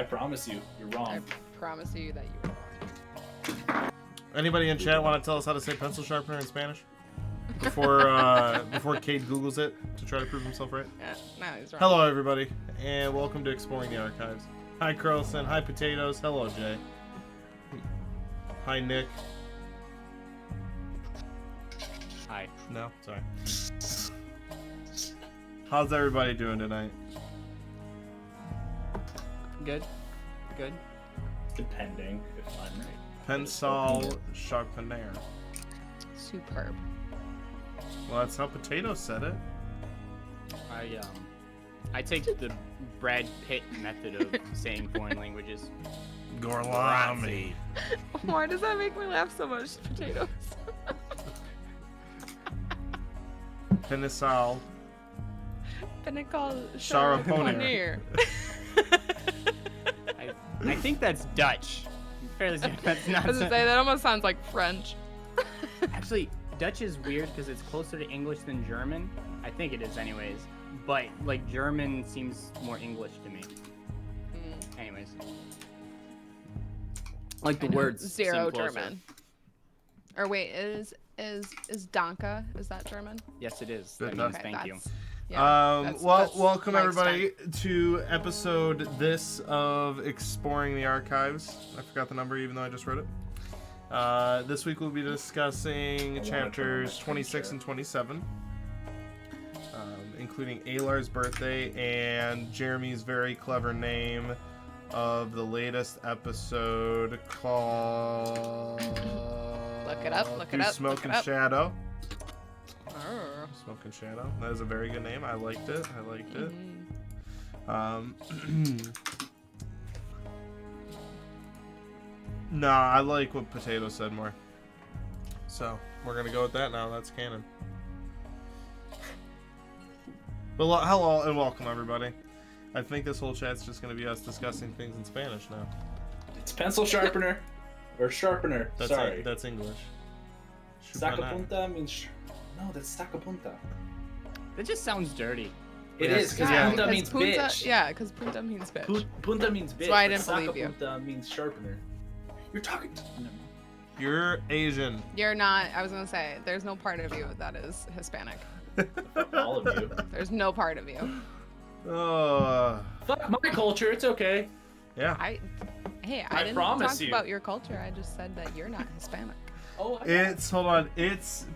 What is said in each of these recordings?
I promise you, you're I wrong. promise you that you are wrong. Anybody in chat want to tell us how to say pencil sharpener in Spanish? Before Cade Googles it to try to prove himself right. Yeah, no, he's wrong. Hello, everybody, and welcome to Exploring the Archives. Hi, Carlson. Hi, Potatoes. Hello, Jay. Hi, Nick. Hi. No, sorry. How's everybody doing tonight? Good. Good. Depending if I'm right. Pencil sharpener. Superb. Well, that's how Potatoes said it. I take the Brad Pitt method of saying foreign languages. Gorlami. Why does that make me laugh so much, Potatoes? Penisal. Pinnacle Sharaponer. I think that's Dutch. I'm fairly certain that's I not. was gonna say, that almost sounds like French. Actually, Dutch is weird because it's closer to English than German. I think it is, anyways. But like German seems more English to me. Anyways, like the words. Zero seem closer. German. Or wait, is Danke? Is that German? Yes, it is. That That means does. thank you. Yeah, that's Welcome my everybody extent. to episode this of Exploring the Archives. I forgot the number even though I just wrote it. This week we'll be discussing chapters 26 and 27, including Alar's birthday and Jeremy's very clever name of the latest episode called... Look it up, look it Through up, Smoke look and it up. Shadow. Arr. Smoke and Shadow. That is a very good name. I liked it. Nah, I like what Potato said more. So, we're going to go with that now. That's canon. But hello and welcome, everybody. I think this whole chat's just going to be us discussing things in Spanish now. It's pencil sharpener or sharpener. Sorry. That's English. Sacapunta means. No, that's sacapunta. That just sounds dirty. It Yes, is because yeah. punta Because means punta, bitch. yeah, because punta means bitch. Punta means bitch. That's why I but didn't believe you. Sacapunta means sharpener. You're talking. No. You're Asian. You're not. I was gonna say, there's no part of you that is Hispanic. All of you. There's no part of you. Fuck my culture. It's okay. Yeah. I I didn't promise talk you. about your culture. I just said that you're not Hispanic. Oh. Hold on. It's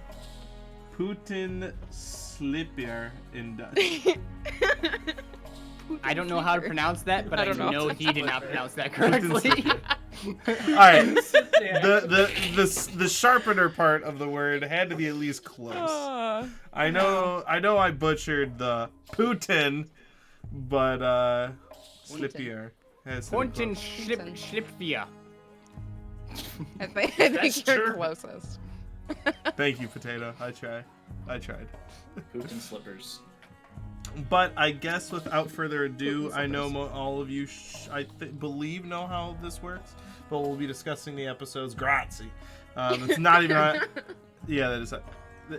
Putin Slipper in Dutch. I don't know how to pronounce that, but I I, don't know. know he did not pronounce that correctly. Alright. The sharpener part of the word had to be at least close. I know I butchered the Putin, but Slippier has to be Pontin close. Schlipvia. I think That's you're true. closest. Thank you, Potato. I tried. Putin slippers. But I guess without further ado, I know all of you, believe know how this works, but we'll be discussing the episodes. Grazie. It's not even. Yeah, that is.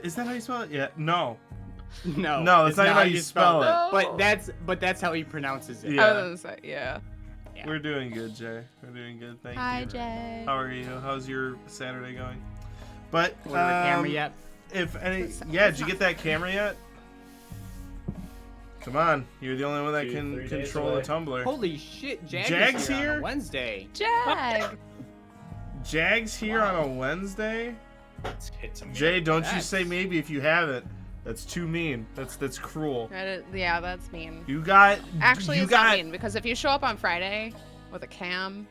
Is that how you spell it? Yeah. No. No, No, it's that's not how you spell it. No. But that's how he pronounces it. Yeah. I was gonna say, yeah. Yeah. We're doing good, Jay. We're doing good. Thank Hi, you. Jay. How are you? How's your Saturday going? But Order the camera yet? if any, yeah, did you get that camera yet? Come on, you're the only one that 2-3 can days control away. the tumbler. Holy shit, Jag's is here here? on a Wednesday. Jag. Jag's here Wow. on a Wednesday. Let's hit some. Jay, don't you That's- say maybe if you haven't. That's too mean. That's cruel. Yeah, that's mean. You got Actually, you it's got not mean because if you show up on Friday with a cam,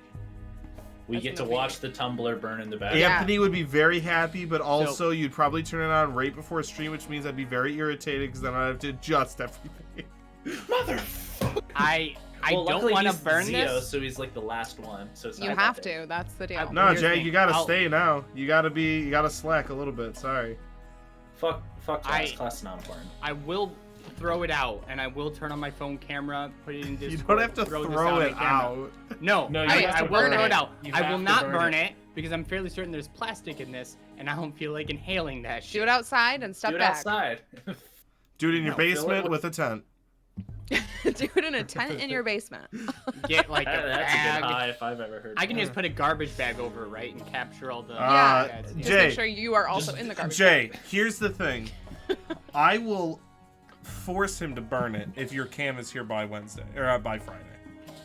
We That's get to gonna be- watch the tumbler burn in the background. Yeah. Anthony would be very happy, but also you'd probably turn it on right before stream, which means I'd be very irritated because then I'd have to adjust everything. Motherfucker. I Well, don't luckily want to he's burn Zeo, this. so he's like the last one. So it's you not have that big. to. That's the deal. No, Here's the Jay, thing. you gotta I'll- stay now. You gotta slack a little bit. Sorry. Fuck class not important. I will throw it out, and I will turn on my phone camera, put it in Discord. You don't have to this throw on it camera. out. No, No, you I have to will burn throw it. it out. You I have will to not burn burn it. it because I'm fairly certain there's plastic in this, and I don't feel like inhaling that shit. Do it outside and step Do it back. outside. Do it in your No, fill it basement with- with a tent. Do it in a tent in your basement. Get like a That's a bag. good high if I've ever heard. I can that. just put a garbage bag over, right, and capture all the. Yeah. Just Jay, make sure you are also in the garbage. Jay, here's the thing. I will force him to burn it if your cam is here by Wednesday or by Friday.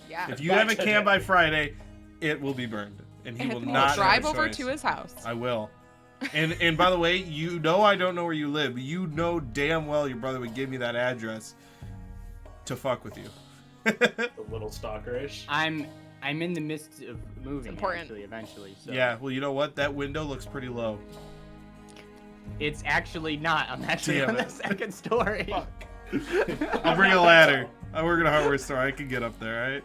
Yeah. If you have a cam by Friday, it will be burned, and he will We'll not drive have a over choice. to his house. I will. And by the way, you know I don't know where you live, but you know damn well your brother would give me that address to fuck with you. A little stalkerish. I'm in the midst of moving important. actually eventually. So Yeah, well, you know what? That window looks pretty low. It's actually not. I'm actually Damn on it. the second story. I'll bring a ladder. I work at a hardware store. I can get up there, right?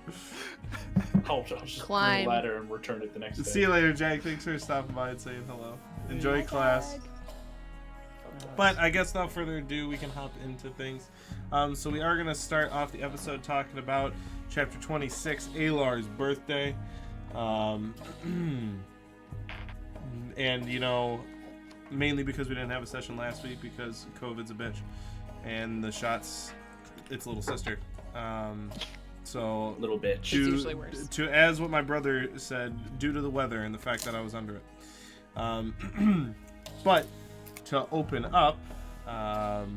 I'll just Climb. bring a ladder and return it the next day. See you later, Jack. Thanks for stopping by and saying hello. Enjoy class. But I guess without further ado, we can hop into things. So we are going to start off the episode talking about Chapter 26, Alar's birthday. And, you know, mainly because we didn't have a session last week because COVID's a bitch. And the shot's its little sister. So Little bitch. It's usually worse. as what my brother said, due to the weather and the fact that I was under it. But to open up, how'd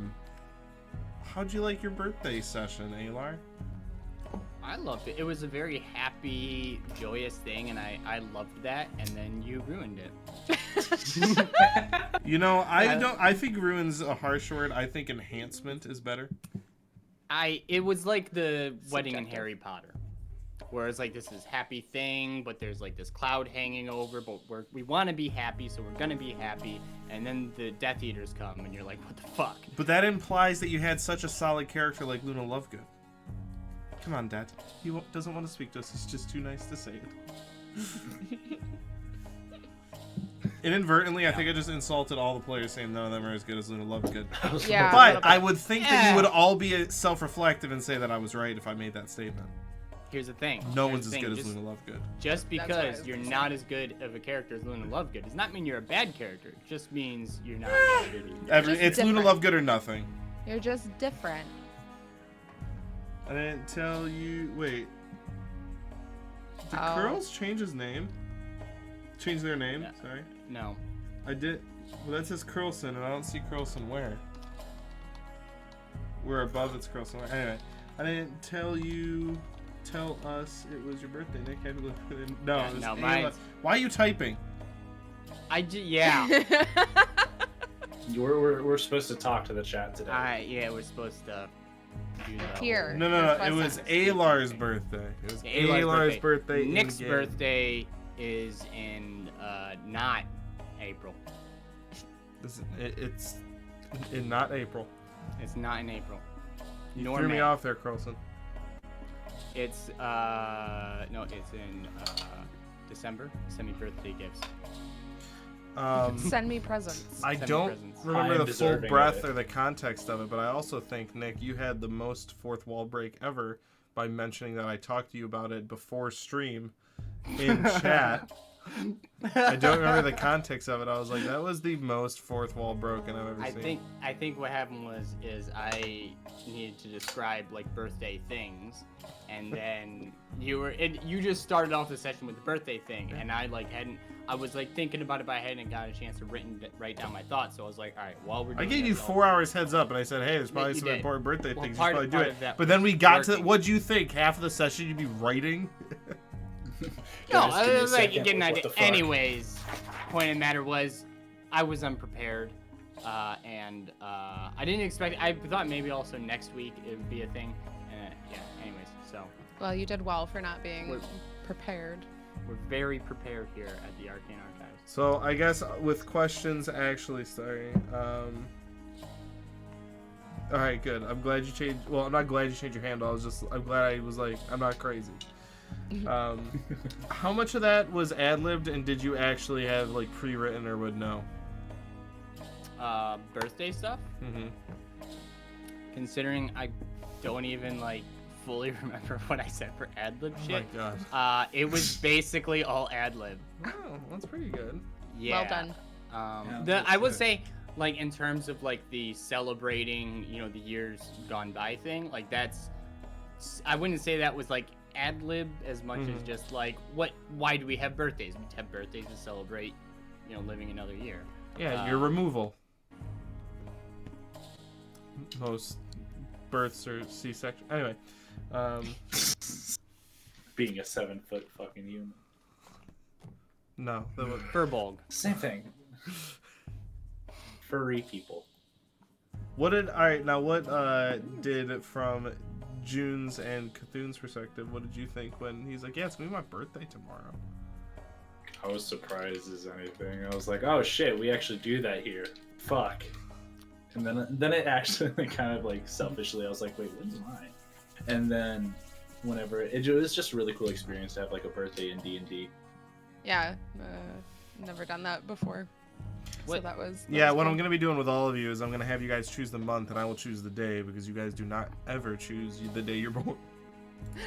you like your birthday session, Alar? I loved it. It was a very happy, joyous thing, and I loved that. And then you ruined it. You know, I think ruin's a harsh word. I think enhancement is better. It was like the wedding in Subjective. Harry Potter, where it's like this is happy thing, but there's like this cloud hanging over, but we want to be happy, so we're gonna be happy, and then the Death Eaters come, and you're like, what the fuck? But that implies that you had such a solid character like Luna Lovegood. Come on, Dad. He doesn't want to speak to us. He's just too nice to say it. Inadvertently, I think I just insulted all the players saying none of them are as good as Luna Lovegood. Yeah. But I would think that you would all be self-reflective and say that I was right if I made that statement. Here's the thing. No Here's one's the as thing, good as just- Luna Lovegood. Just That's what I because was you're gonna not as good of a character as Luna Lovegood does not mean you're a bad character. It just means you're not as good either. Just It's Luna different. Lovegood or nothing. You're just different. I didn't tell you. Wait. Did Oh. Curls change his name? Change their name? Yeah. Sorry. No. I did. Well, that says Curlson, and I don't see Curlson where. Where above it's Curlson. Anyway, I didn't tell you. Tell us it was your birthday, Nick. Happy birthday. No, Yeah, it was no, Ayla. mine's- Why are you typing? Yeah. We're supposed to talk to the chat today. Yeah, we're supposed to do that. Here. No. It was Alar's birthday. It was Alar's birthday. Nick's in-game. birthday is in not April. It's in not April. It's not in April. You Nor threw me May. off there, Curlson. It's no, it's in December. Send me birthday gifts. Send me presents. I Send me don't presents. remember I am the full deserving of breadth it. or the context of it, but I also think, Nick, you had the most fourth wall break ever by mentioning that I talked to you about it before stream in chat. I don't remember the context of it. I was like, that was the most fourth wall broken I've ever seen. I think what happened is I needed to describe like birthday things, and then you just started off the session with the birthday thing, and I was like thinking about it, but I hadn't got a chance to write down my thoughts, so I was like, all right, while we're I doing gave you this, 4 hours heads up, and I said, hey, there's probably you some did. important birthday Well, things. You part should of- probably do part it. of that But then we was got to, working. what'd you think? Half of the session you'd be writing? No, Guys, give me I a was like second. getting What idea. the fuck? Anyways, point of the matter was, I was unprepared, and I didn't expect. I thought maybe also next week it would be a thing. Yeah. Anyways, so Well, you did well for not being We're- prepared. we're very prepared here at the Arcane Archives. So I guess with questions actually starting. All right, good. I'm glad you changed. Well, I'm not glad you changed your handle. I'm glad I was like, I'm not crazy. How much of that was ad-libbed, and did you actually have like pre-written or would know? Birthday stuff. Mm-hmm. Considering I don't even like fully remember what I said for ad lib Oh shit. my god. It was basically all ad lib. Oh, that's pretty good. Yeah. Well done. Yeah, that's I would good. say like in terms of like the celebrating, you know, the years gone by thing, like that's, I wouldn't say that was like ad lib as much as just like why do we have birthdays? We have birthdays to celebrate, you know, living another year. Yeah, your removal. Most births are C-section. Anyway, Being a 7-foot fucking human. no, that was Furbolg. Same thing. Furry people. what did did from June's and Cthulhu's perspective? What did you think when he's like, "Yeah, it's gonna be my birthday tomorrow"? I was surprised as anything. I was like, oh shit, we actually do that here. Fuck. And then it actually kind of like selfishly, I was like, wait, when's mine? And then whenever it was just a really cool experience to have like a birthday in D&D. Yeah, never done that before. So What- that was. Yeah, what cool. I'm gonna be doing with all of you is I'm gonna have you guys choose the month, and I will choose the day because you guys do not ever choose the day you're born.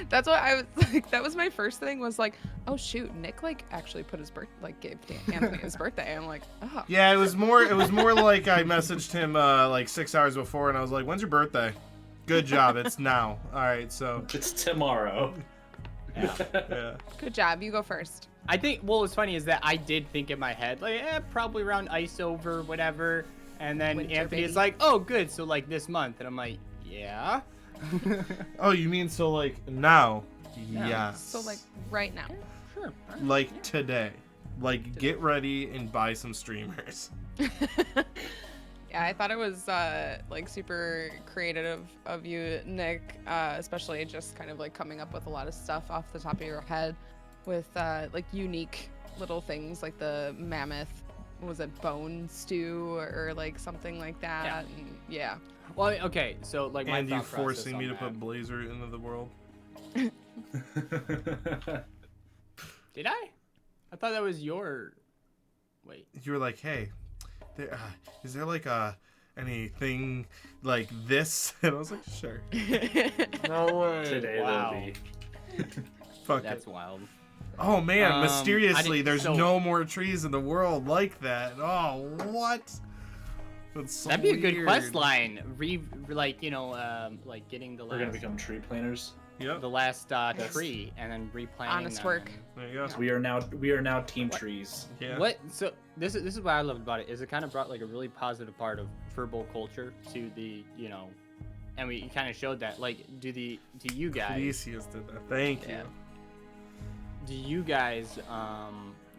That's what I was like. That was my first thing. Was like, oh shoot, Nick like actually put his gave Anthony his birthday. I'm like, oh. Yeah, it was more like I messaged him like 6 hours before, and I was like, "When's your birthday?" Good job, it's now. All right, so It's tomorrow. Yeah. yeah. Good job. You go first. I think what was funny is that I did think in my head, like, probably around ice over, whatever. And then Winter, Anthony is baby. like, oh, good. So, like, this month. And I'm like, yeah. Oh, you mean so like now? Yeah. Yes. So like right now. Sure. like today. Like get ready and buy some streamers. Yeah, I thought it was like super creative of you, Nick, especially just kind of like coming up with a lot of stuff off the top of your head with like unique little things like the mammoth, was it bone stew or like something like that? Yeah. And, yeah. Well, okay. So, like, my And you thought process forcing on me to that- put Blazer into the world. Did I? I thought that was your. Wait. You were like, "Hey, is there like anything like this?" And I was like, "Sure." No way. Today Wow. there'll be. Fuck That's it. wild. Oh man, I mysteriously, didn't- there's so- no more trees in the world like that. Oh, what? That's so That'd be a good weird. quest line. Like, you know, like getting the We're gonna last, become tree planters. Yep. the last tree and then replanting. Honest them work. There you go. So we are now team trees. Yeah. What? So this is what I loved about it is it kind of brought like a really positive part of Furbolg culture to the, you know, and we kind of showed that. Like, do you guys Theseus did that. Thank you. Yeah. do you guys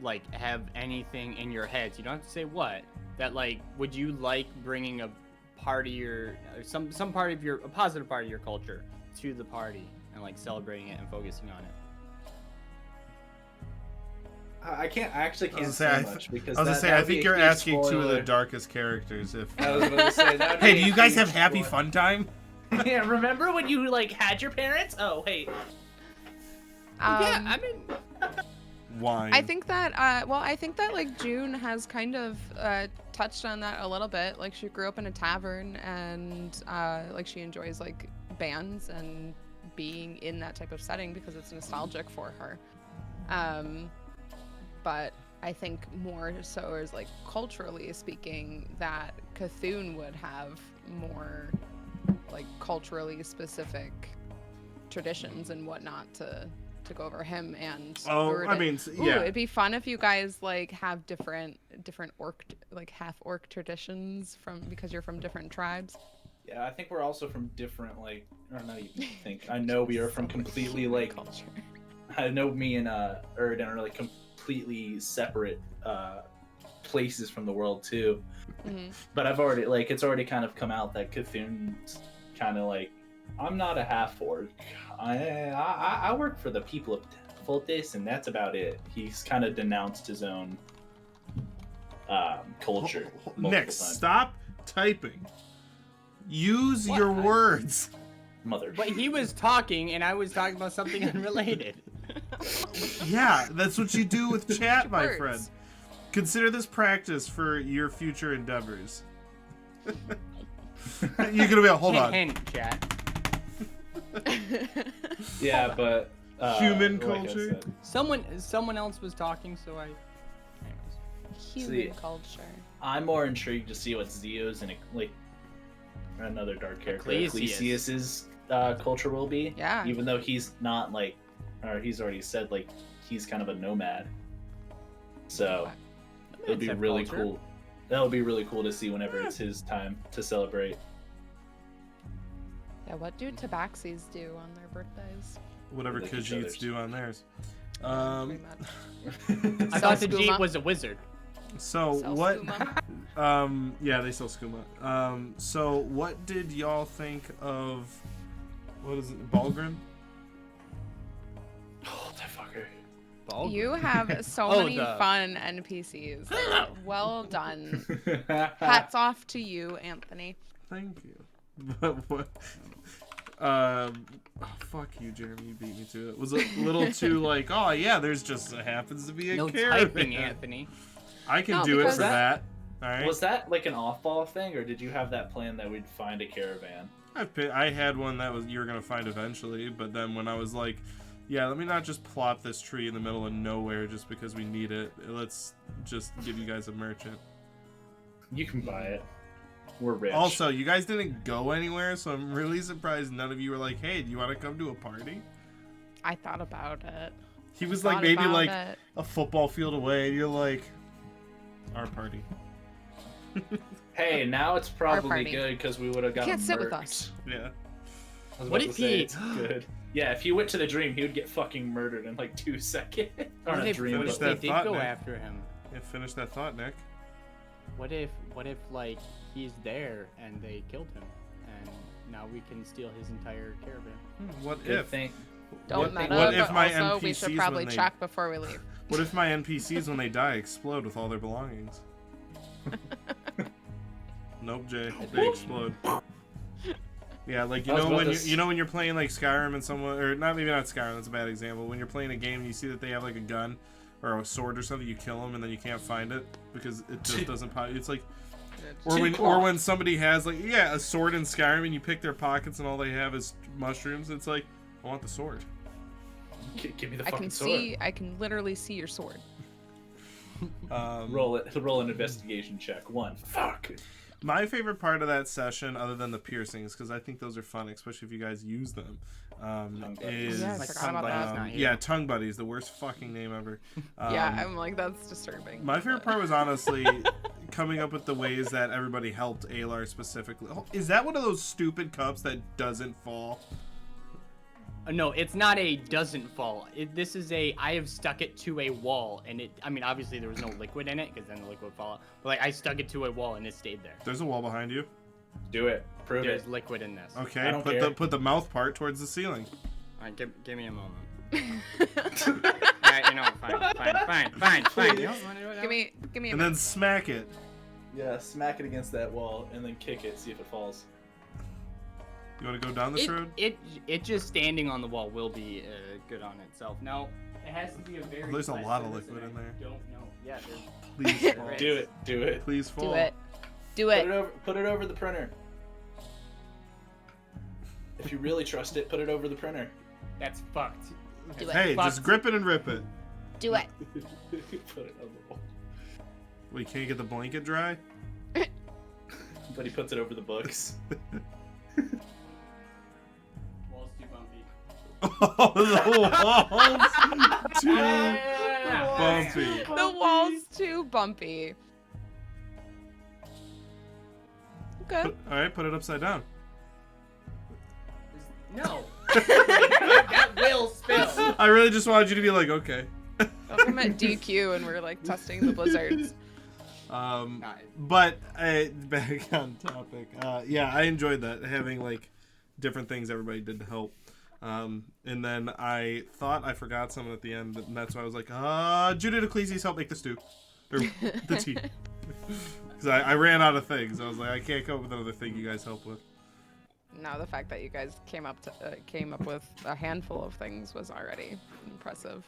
like have anything in your heads? You don't have to say what. That like, would you like bringing a part of your some part of your a positive part of your culture to the party and like celebrating it and focusing on it? I actually can't gonna say say, much because I was gonna that say, I would be think a you're huge asking two of the spoiler. darkest characters. If I was gonna say that. hey, do you guys have happy fun time? Yeah, remember when you like had your parents? Oh, hey. Yeah, I mean, Wine. I think that I think that like June has kind of touched on that a little bit. Like she grew up in a tavern and like she enjoys like bands and being in that type of setting because it's nostalgic for her. But I think more so is like culturally speaking that Cthulhu would have more like culturally specific traditions and whatnot to go over him and Oh, I Urda. mean, Ooh, yeah. it'd be fun if you guys like have different orc like half orc traditions from because you're from different tribes. Yeah, I think we're also from different like, or not even think. I know we are from completely like. Culture. I know me and Erden are like completely separate places from the world too. Mhm. But I've already like it's already kind of come out that Cthulhu's kind of like, I'm not a half orc. I work for the people of Foltes, and that's about it. He's kind of denounced his own culture. multiple Nick, times. stop typing. Use What? your words. Mother. but he was talking and I was talking about something unrelated. Yeah, that's what you do with chat, my Words. friend. Consider this practice for your future endeavors. You're gonna be hold on. Hint, hint, chat. Yeah, but Human like I culture? said, Someone else was talking, so I. Anyways. Human culture. I'm more intrigued to see what Zio's and like another dark character Ecclesias's Ecclesias's culture will be. Yeah. Even though he's not like, or he's already said like he's kind of a nomad. So it'll be really cool. That'll be really cool to see whenever it's his time to celebrate. Yeah, what do tabaxis do on their birthdays? Whatever Like each Khajiits other's. do on theirs. Pretty much. I thought the Skooma. Jeep was a wizard. So Sell what? skooma. Yeah, they sell skooma. So what did y'all think of? What is it? Balgrim? Oh, that fucker. You have so Oh, many the- fun NPCs. Well done. Hats off to you, Anthony. Thank you. But what? Oh, fuck you, Jeremy. You beat me to it. Was a little too like, oh yeah, there's just happens to be a No caravan. typing, Anthony. I can No, do it because for that. All right. Was that like an off-ball thing, or did you have that plan that we'd find a caravan? I had one that was you were gonna find eventually, but then when I was like, yeah, let me not just plop this tree in the middle of nowhere just because we need it. Let's just give you guys a merchant. You can buy it. We're rich. Also, you guys didn't go anywhere, so I'm really surprised none of you were like, hey, do you want to come to a party? I thought about it. He was Thought like maybe about like it. a football field away, and you're like, our party. Hey, now it's probably party. good because we would have got. Can't sit with us. Yeah. I was What about if to say he- it's good? Yeah, if he went to the dream, he would get fucking murdered in like 2 seconds. Or What not if, dream, what finish if but they that did thought, go Nick. after him? Yeah, finish that thought, Nick. What if like he's there and they killed him, and now we can steal his entire caravan? What good if? thing. Don't what- meta, what if but my also we NPCs should probably when they- check before we leave. What if my NPCs when they die explode with all their belongings? Nope, Jay. They explode. Yeah, like I was about when to you know when you're playing like Skyrim and someone, or not, maybe not Skyrim, that's a bad example. When you're playing a game and you see that they have like a gun or a sword or something, you kill them and then you can't find it because it just doesn't pop. It's like, or when somebody has like a sword in Skyrim and you pick their pockets and all they have is mushrooms. It's like, I want the sword. Give me the I fucking can sword. see. I can literally see your sword. Roll an investigation check. 1. Fuck. My favorite part of that session, other than the piercings, because I think those are fun, especially if you guys use them, Tongue buddies. is Yeah, I Like forgot about Buddies that. not here. yeah, tongue buddies, the worst fucking name ever. Yeah, I'm like that's disturbing. My favorite part was honestly coming up with the ways that everybody helped Alar specifically. Oh, is that one of those stupid cups that doesn't fall? No, it's not a doesn't fall. This is a I have stuck it to a wall, and it. I mean, obviously there was no liquid in it because then the liquid would fall out. But like I stuck it to a wall and it stayed there. There's a wall behind you. Do it. Prove There's it. liquid in this. Okay, I don't put care. the mouth part towards the ceiling. All right, give me a moment. All right, you know, fine. You don't wanna do it? Give me a And then smack it. Yeah, smack it against that wall and then kick it. See if it falls. You want to go down this road? It just standing on the wall will be good on itself. Now it has to be a very. There's a flat lot of surface, liquid and in I there. Don't know. Yeah. Please There fall. is. Do it. Do it. Please fall. Do it. Do Put it. it over. Put it over the printer. If you really trust it, put it over the printer. That's fucked. Do it. Hey, Fuck. just grip it and rip it. Do it. Put it on the wall. We can't get the blanket dry. But he puts it over the books. Wall's too bumpy. Oh, the walls too bumpy. The wall's too bumpy. Okay. All right, put it upside down. No. That will spill. I really just wanted you to be like, okay. I'm at DQ and we're like testing the blizzards. But back on topic. Yeah, I enjoyed that, having like different things everybody did to help. And then I thought I forgot something at the end, and that's why I was like, Judith Ecclesias help make the stew or the tea. Because I ran out of things. I was like, I can't come up with another thing you guys help with. No, the fact that you guys came up with a handful of things was already impressive.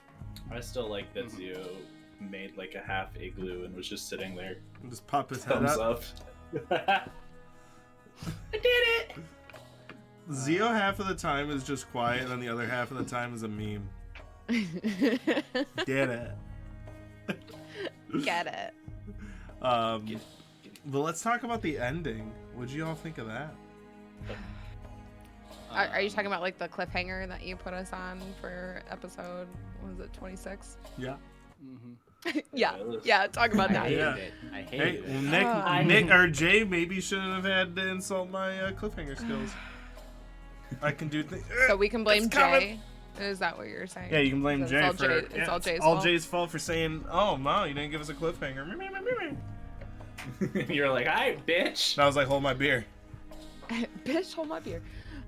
I still like that Zio made like a half igloo and was just sitting there. And just pop his head Thumbs up. up. I did it! Zio half of the time is just quiet, and then the other half of the time is a meme. Did it. Get it. But let's talk about the ending. What'd you all think of that? Are you talking about like the cliffhanger that you put us on for episode? What was it, 26? Yeah. Yeah. Talk about I that. hated Yeah. it. I Hey, hated well, it. Nick or Jay maybe shouldn't have had to insult my cliffhanger skills. I can do things. So we can blame It's coming. Jay. Is that what you're saying? Yeah, you can blame It's Jay all for Jay- it's all Jay's fault? Jay's fault for saying, "Oh, no, you didn't give us a cliffhanger." You're like, "Alright, bitch." And I was like, "Hold my beer." Bitch, hold my beer.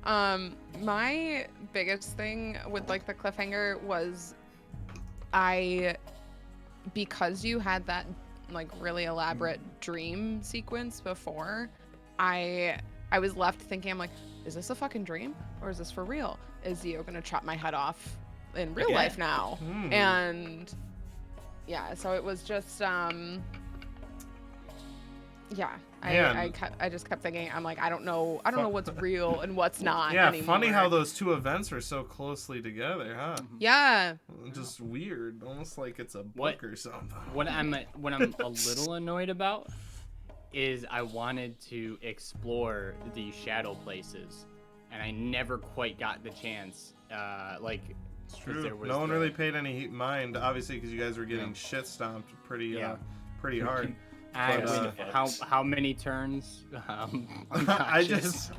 My biggest thing with like the cliffhanger was because you had that like really elaborate dream sequence before, I was left thinking, I'm like, is this a fucking dream or is this for real? Is Zio gonna chop my head off in real Again? life now? Hmm. And yeah, so it was just yeah. Man. I just kept thinking, I'm like, I don't know what's real and what's not Yeah, anymore. funny how those two events are so closely together, huh? Yeah. Just weird, almost like it's a book What- or something. What I'm a little annoyed about is I wanted to explore the shadow places, and I never quite got the chance. It's 'cause there true. was No one the- really paid any mind, obviously, because you guys were getting Yeah. shit stomped pretty Yeah. hard. I But, mean, how many turns? I just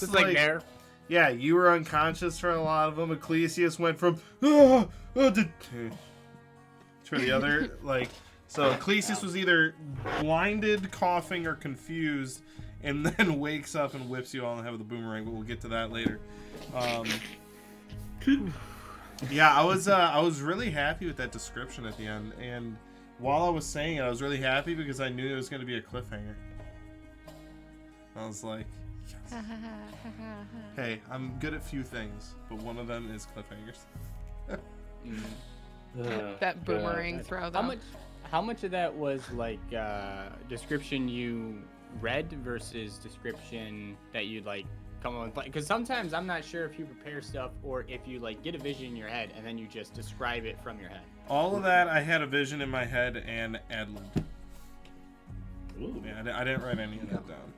It's like there. Yeah, you were unconscious for a lot of them. Ecclesias went from to the other, like, so Ecclesias was either blinded, coughing, or confused, and then wakes up and whips you all and have the boomerang. But we'll get to that later. Yeah, I was really happy with that description at the end, and while I was saying it, I was really happy because I knew it was going to be a cliffhanger. I was like, yes. Hey, I'm good at few things, but one of them is cliffhangers. That boomerang throw though. How much of that was like description you read versus description that you like come up with? Because sometimes I'm not sure if you prepare stuff or if you like get a vision in your head and then you just describe it from your head. All of that, I had a vision in my head and ad-libbed. Ooh. Yeah, I didn't write any of that down.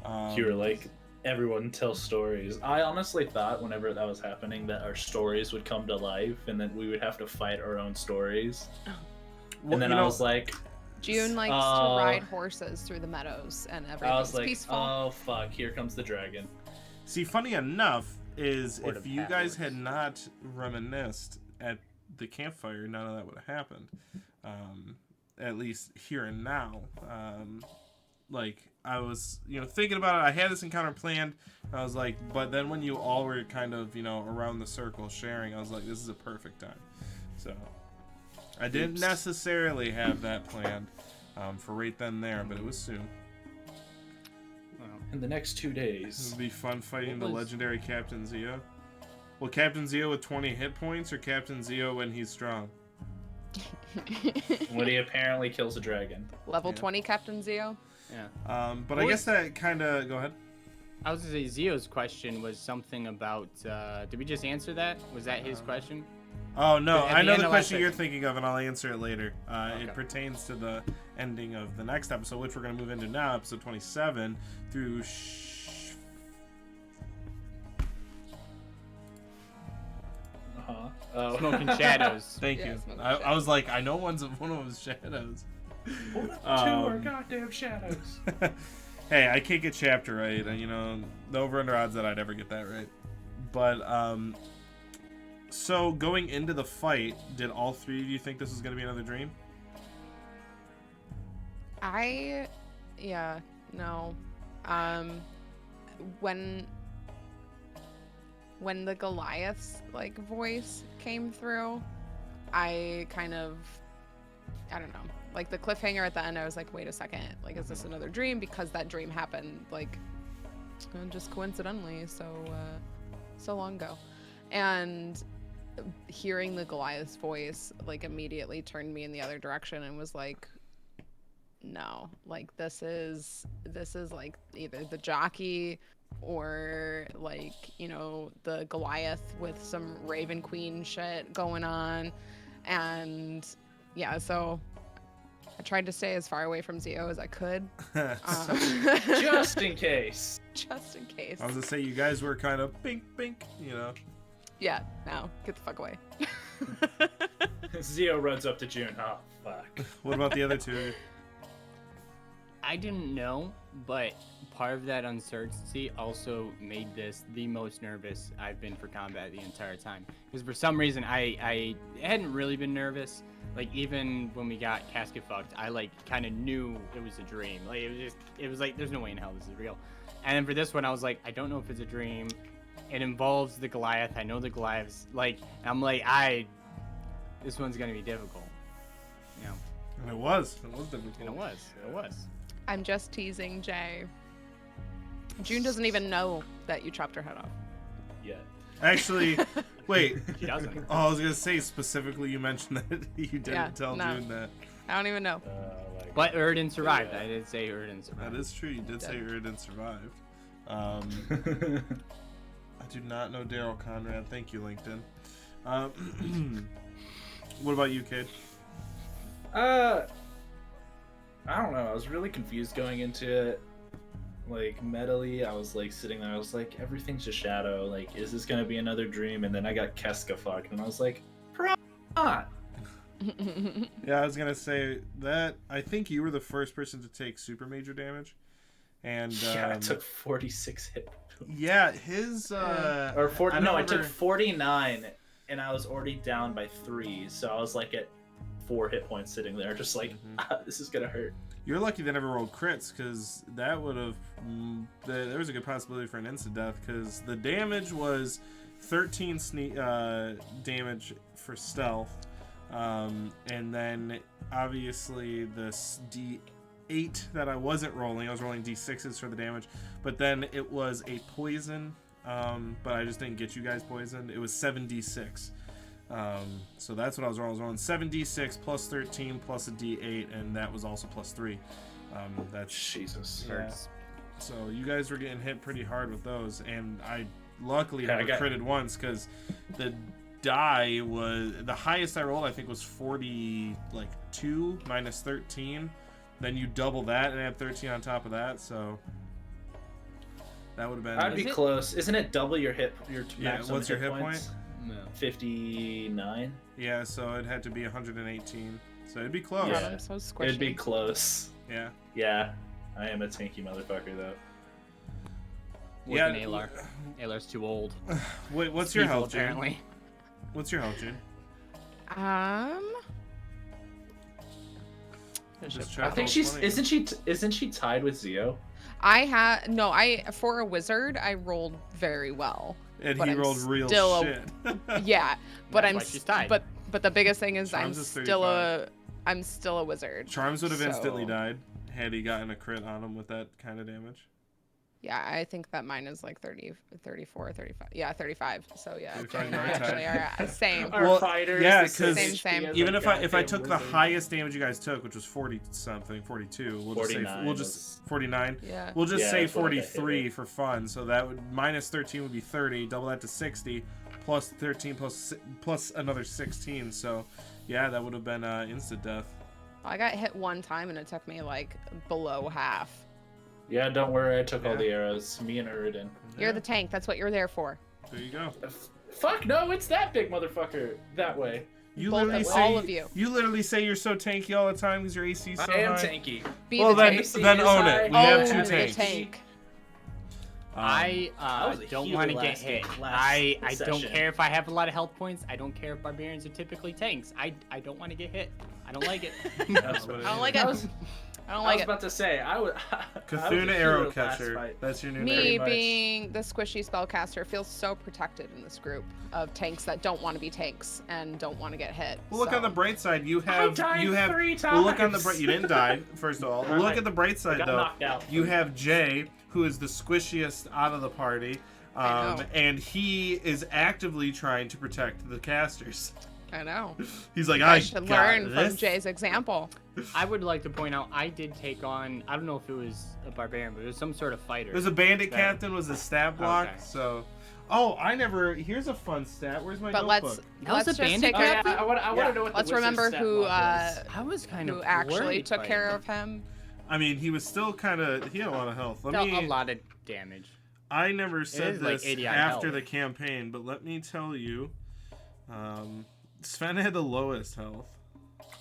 Yeah. You were like, everyone tells stories. I honestly thought whenever that was happening that our stories would come to life and that we would have to fight our own stories. Well, And then you I know, was like, June likes to ride horses through the meadows and I everything's was like, peaceful. oh fuck, here comes the dragon. see, funny enough is Or if the you Pat guys Works. had not reminisced at the campfire, none of that would have happened. At least here and now. Like, I was, thinking about it. I had this encounter planned. I was like, but then when you all were kind of, around the circle sharing, I was like, this is a perfect time. So, I didn't necessarily have that planned for right then there, but it was soon. In the next 2 It days. would be fun fighting the What was- legendary Captain Zeo. Well, Captain Zeo with 20 hit points or Captain Zeo when he's strong? When he apparently kills a dragon. Level Yeah. 20 Captain Zio. Yeah. But What I guess was- that kind of... Go ahead. I was gonna say Zio's question was something about. Did we just answer that? Was that his question? Oh, no. At I the know end the of question last you're section. thinking of, and I'll answer it later. It Okay. pertains to the ending of the next episode, which we're going to move into now, episode 27, through... Uh-huh. Oh. Smoking Shadows. Thank Yeah, you. Smoke I was like, I know one of them is Shadows. One of the two are Um, goddamn shadows. Hey, I can't get chapter right. The over-under odds that I'd ever get that right. But, so going into the fight, did all three of you think this was going to be another dream? No. When the Goliath's like voice came through, I kind of, I don't know, like the cliffhanger at the end, I was like, wait a second, like, is this another dream? Because that dream happened like just coincidentally so long ago. And hearing the Goliath's voice like immediately turned me in the other direction and was like, no, like this is like either the jockey or like, the Goliath with some Raven Queen shit going on. And yeah, so I tried to stay as far away from Zio as I could. Just in case. Just in case. I was gonna say you guys were kind of bink, you know. Yeah, no, get the fuck away. Zio runs up to June. Oh, fuck. What about the other two? I didn't know, but part of that uncertainty also made this the most nervous I've been for combat the entire time. Because for some reason, I hadn't really been nervous. Like, even when we got casket fucked, I, like, kind of knew it was a dream. Like, it was like, there's no way in hell this is real. And then for this one, I was like, I don't know if it's a dream. It involves the Goliath. I know the Goliath's, like, I'm like, this one's gonna be difficult. You know? And it was difficult. And it was. I'm just teasing Jay. June doesn't even know that you chopped her head off. Yeah. Actually, wait. She doesn't. Oh, I was gonna say specifically you mentioned that you didn't tell no. June that. I don't even know. But Erden survived. Yeah. I did say Erden survived. That is true. You did say Erden survived. I do not know Daryl Conrad. Thank you, LinkedIn. What about you, kid? I don't know. I was really confused going into it. Like, mentally, I was like sitting there. I was like, everything's a shadow. Like, is this gonna be another dream? And then I got Keska fucked, and I was like, probably not. Yeah, I was gonna say that. I think you were the first person to take super major damage, and Yeah, I took 46 hit. Yeah, his or 40. No, I took 49, and I was already down by 3. So I was like at 4 hit points sitting there, just like, this is gonna hurt. You're lucky they never rolled crits, because that would have. There was a good possibility for an instant death, because the damage was 13 damage for stealth, and then obviously this D8 that I wasn't rolling. I was rolling D6s for the damage, but then it was a poison, but I just didn't get you guys poisoned. It was 7d6. So that's what I was rolling. I was rolling 7d6 plus 13 plus a d8, and that was also plus 3. That's Jesus. Yeah. So you guys were getting hit pretty hard with those, and I luckily never critted once, because the die was the highest I rolled. I think was 42 minus 13. Then you double that and add 13 on top of that. So that would have been. I'd be close. Isn't it double your hit? What's your hit point? No. 59. Yeah, so it had to be 118. So it'd be close. God, I'm so squishy. It'd be close. Yeah. Yeah. I am a tanky motherfucker, though. Yeah. Alar. Alar's too old. Wait, what's your health, June? Apparently. What's your health, June? I think isn't she tied with Zio? For a wizard, I rolled very well. And he rolled real shit. Yeah, but she's tied. But the biggest thing is Charms I'm still a wizard. Charms would have instantly died had he gotten a crit on him with that kind of damage. Yeah, I think that mine is like 30, 34, 35. Yeah, 35. So yeah, 35, we actually are same. Our fighters. Yeah, because Same. even if I took the highest damage you guys took, which was 40 something, 42, we'll just 49. Yeah. We'll just say 43 for fun. So that would minus 13 would be 30. Double that to 60, plus 13 plus another 16. So yeah, that would have been instant death. I got hit one time and it took me like below half. Yeah, don't worry. I took all the arrows. Me and Erden. You're the tank. That's what you're there for. There you go. Fuck no! It's that big motherfucker. That way. All of you. You literally say you're so tanky all the time because your AC is so high. I am tanky. Then own it. We have 2 tanks. Tank. I don't want to get hit. I don't care if I have a lot of health points. I don't care if barbarians are typically tanks. I don't want to get hit. I don't like it. I don't like it. I don't like it. I was about to say, Cthulhu Arrow Catcher. That's your new name. Me being the squishy spellcaster feels so protected in this group of tanks that don't want to be tanks and don't want to get hit. Well, look on the bright side. You have 3 times. Well, look on the bright. You didn't die, first of all. All look right. at the bright side though. Knocked out. You have Jay, who is the squishiest out of the party, and he is actively trying to protect the casters. I know. He's like, I should learn from Jay's example. I would like to point out, I did take on, I don't know if it was a barbarian, but it was some sort of fighter. There's a bandit captain, was a stab block, Okay. so... Oh, I never. Here's a fun stat. Where's my But notebook? That was let's a just bandit take Oh care yeah, of I want to know what. Let's the wizard's remember stat who block is. I was kind who of actually worried took by care him. of him. I mean, he was still kind of. He had a lot of health. Let Dealt me. a lot of damage. I never said is like this 80 on after health. the campaign, but let me tell you, Sven had the lowest health.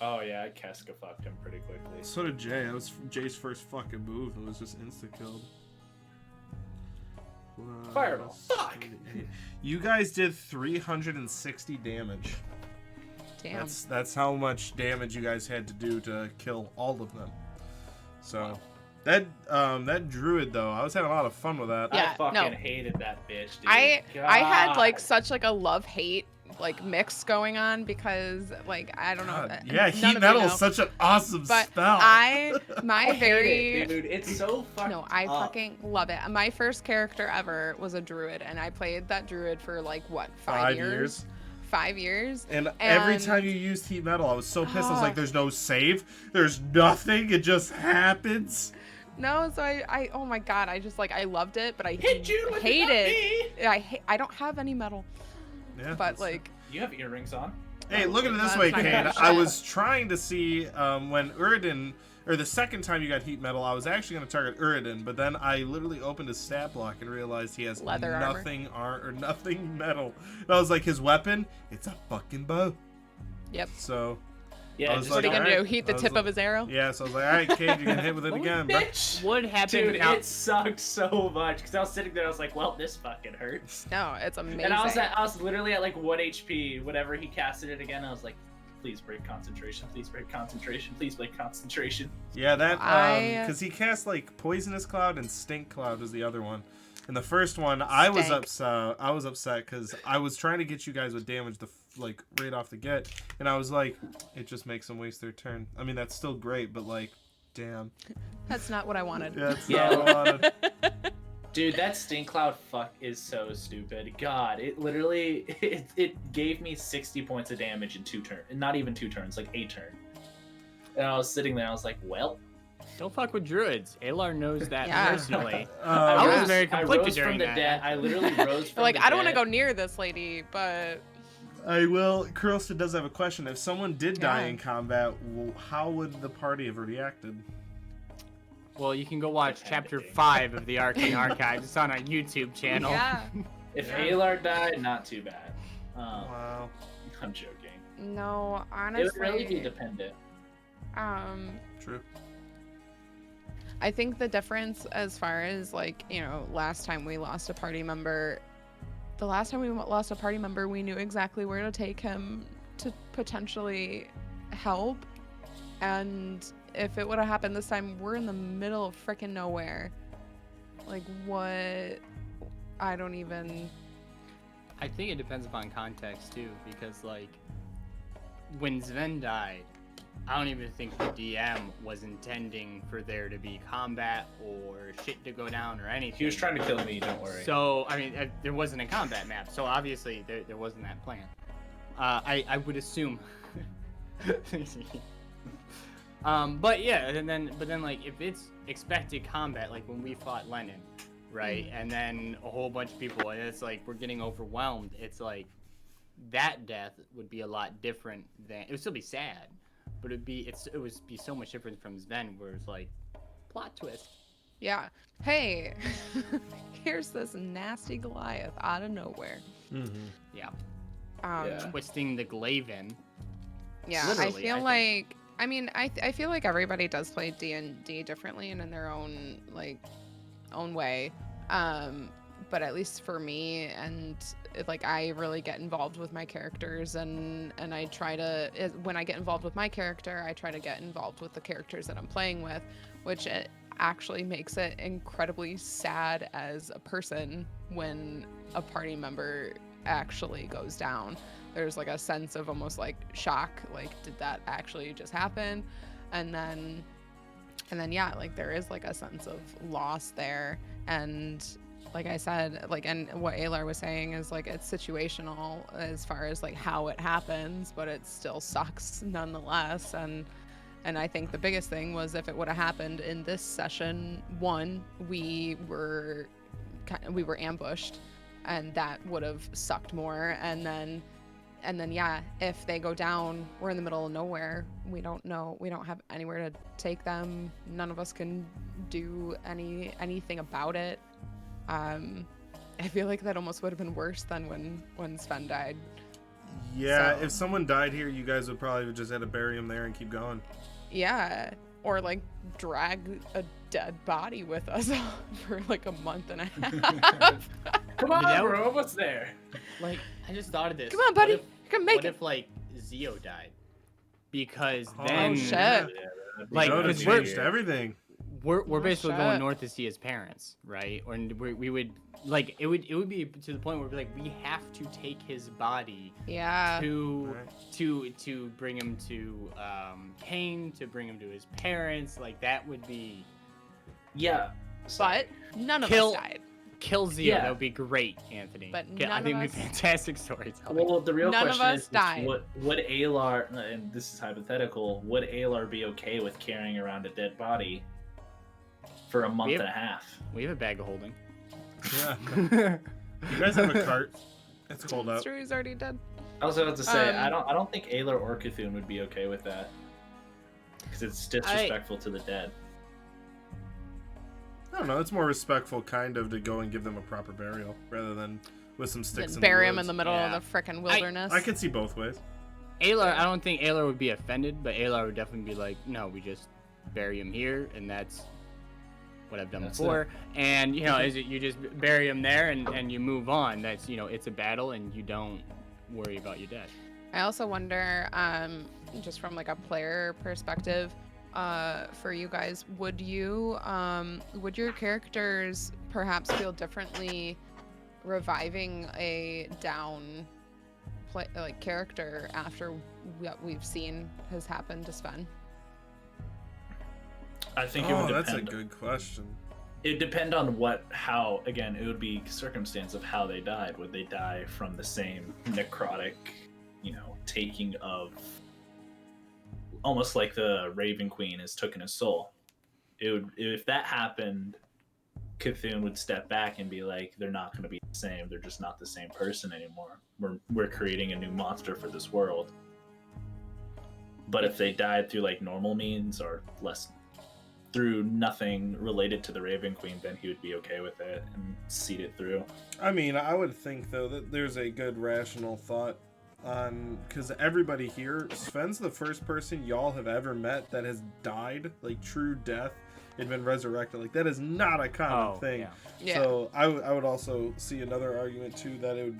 Oh yeah, Casca fucked him pretty quickly. So did Jay. That was Jay's first fucking move. It was just insta killed. Fireball. Fuck. You guys did 360 damage. Damn. That's how much damage you guys had to do to kill all of them. So that druid though, I was having a lot of fun with that. Yeah, I fucking no. hated that bitch, dude. I had like God. such like a love-hate like mix going on because like I don't know. God, yeah, none heat of you metal know, is such an awesome but spell. my I very hate it, dude. It's so fucking. no, I fucking love it. My first character ever was a druid, and I played that druid for like what 5 years? 5 years. And every And- time you used heat metal, I was so pissed. I was like, Ah. "There's no save. There's nothing. It just happens." No, so I oh my god, I just like I loved it, but I Hit you with hate it. it. I don't have any metal, Yeah. but that's- like You have earrings on. Hey, look at it this That's way, not Kane. gonna I shut was trying to see when Uridin, or the second time you got heat metal, I was actually going to target Uridin, but then I literally opened his stat block and realized he has Leather armor. nothing metal. And I was like, his weapon, it's a fucking bow. Yep. So Yeah, I was just What are you like, gonna alright. do? Heat the I was tip like- of his arrow? yeah. So I was like, all right, Cade, you can hit with it again, bro. bitch. What happened? Dude, now? it sucked so much because I was sitting there. I was like, "Well, this fucking hurts." No, it's amazing. And I was literally at like 1 HP. Whenever he casted it again, I was like, "Please break concentration. Please break concentration. Please break concentration." Yeah, that I- because he cast like poisonous cloud and stink cloud was the other one. And the first one, I was Stank. upset. I was upset because I was trying to get you guys with damage like right off the get, and I was like, it just makes them waste their turn. I mean, that's still great, but like, damn. That's not what I wanted. Yeah, that's Yeah. not what I wanted. Dude, that stink cloud fuck is so stupid. God, it literally it gave me 60 points of damage in 2 turns. Not even 2 turns, like 8 turns. And I was sitting there. I was like, "Well." Don't fuck with druids. Alar knows that Yeah. personally. I was rose- very conflicted rose during from the that. dead. I literally rose from Like the I don't want to dead. go near this lady, but I will. Curlston does have a question. If someone did die Yeah. in combat, how would the party have reacted? Well, you can go watch chapter Depending. 5 of the Arcane Archives. It's on our YouTube channel. yeah. If Yeah. Alar died, not too bad. Wow. I'm joking. No, It honestly. would really be dependent. True. I think the difference as far as like, you know, last time we lost a party member, the last time we lost a party member, we knew exactly where to take him to potentially help. And if it would have happened this time, we're in the middle of freaking nowhere. Like what? I don't even. I think it depends upon context too, because like when Sven died, I don't even think the DM was intending for there to be combat or shit to go down or anything. He was trying to kill me, don't worry. So I mean, there wasn't a combat map, so obviously there wasn't that plan. I would assume. But yeah, but then like if it's expected combat, like when we fought Lennon, right, and then a whole bunch of people, and it's like we're getting overwhelmed. It's like that death would be a lot different than it would still be sad, but it would be so much different from Sven, where it's like plot twist. Yeah. Hey, here's this nasty Goliath out of nowhere. Mm-hmm. Yeah, Yeah. twisting the Glaven. Yeah, Literally, I feel I think. like I mean I feel like everybody does play D&D differently and in their own own way. But at least for me and like I really get involved with my characters and I try to when I get involved with my character, I try to get involved with the characters that I'm playing with, which it actually makes it incredibly sad as a person when a party member actually goes down. There's like a sense of almost like shock, like did that actually just happen? And then yeah, like there is like a sense of loss there. And like I said, like, and what Alar was saying is like it's situational as far as like how it happens, but it still sucks nonetheless. And I think the biggest thing was if it would have happened in this session 1, we were ambushed. and that would have sucked more. And then yeah, if they go down, we're in the middle of nowhere. We don't know. We don't have anywhere to take them. None of us can do anything about it. I feel like that almost would have been worse than when Sven died. Yeah, So- if someone died here, you guys would probably just had to bury him there and keep going. Yeah, or like drag a dead body with us for like a month and a half. Come I on, mean, that we're almost there. Like, I just thought of this. Come on, buddy. What if, You can make what it. if like Zio died? Because Oh, then shit. Yeah, Like, That would have 'cause we're- changed everything. we're Oh, basically shit. going north to see his parents, right? Or we would like it would be to the point where we'd be like, we have to take his body Yeah. to Right. to bring him to Kane, to bring him to his parents. Like that would be yeah. But none of Kill- us died. kill Zio. Yeah. That would be great, Anthony. But I none think of it'd be us- fantastic storytelling. Well, the real None of question us is died. would Alar, and this is hypothetical, would Alar be okay with carrying around a dead body for a month We have- and a half? We have a bag of holding. Yeah. You guys have a cart. It's cold It's out. true, he's already dead. I was about to say, Um, I don't think Alar or Cthulhu would be okay with that. Because it's disrespectful to the dead. I don't know. It's more respectful, kind of, to go and give them a proper burial rather than with some sticks. Then in bury the him in woods. the middle Yeah. of the frickin' wilderness. I could see both ways. Aylar, I don't think Aylar would be offended, but Aylar would definitely be like, no, we just bury him here, and that's what I've done That's before. And, you know, you just bury him there and you move on. That's, you know, it's a battle and you don't worry about your dead. I also wonder, just from like a player perspective, for you guys, would your characters perhaps feel differently reviving a down character after what we've seen has happened to Sven? I think it Oh, would that's a depend. good question. It would depend on how, again, it would be circumstance of how they died. Would they die from the same necrotic, taking of, almost like the Raven Queen has taken his soul? If that happened, Cthulhu would step back and be like, they're not going to be the same. They're just not the same person anymore. We're creating a new monster for this world. But if they died through like normal means or less, through nothing related to the Raven Queen, then he would be okay with it and see it through. I mean, I would think though that there's a good rational thought on, because everybody here, Sven's the first person y'all have ever met that has died, like true death, and been resurrected. Like that is not a common thing. Yeah. Yeah. So I would also see another argument too, that it would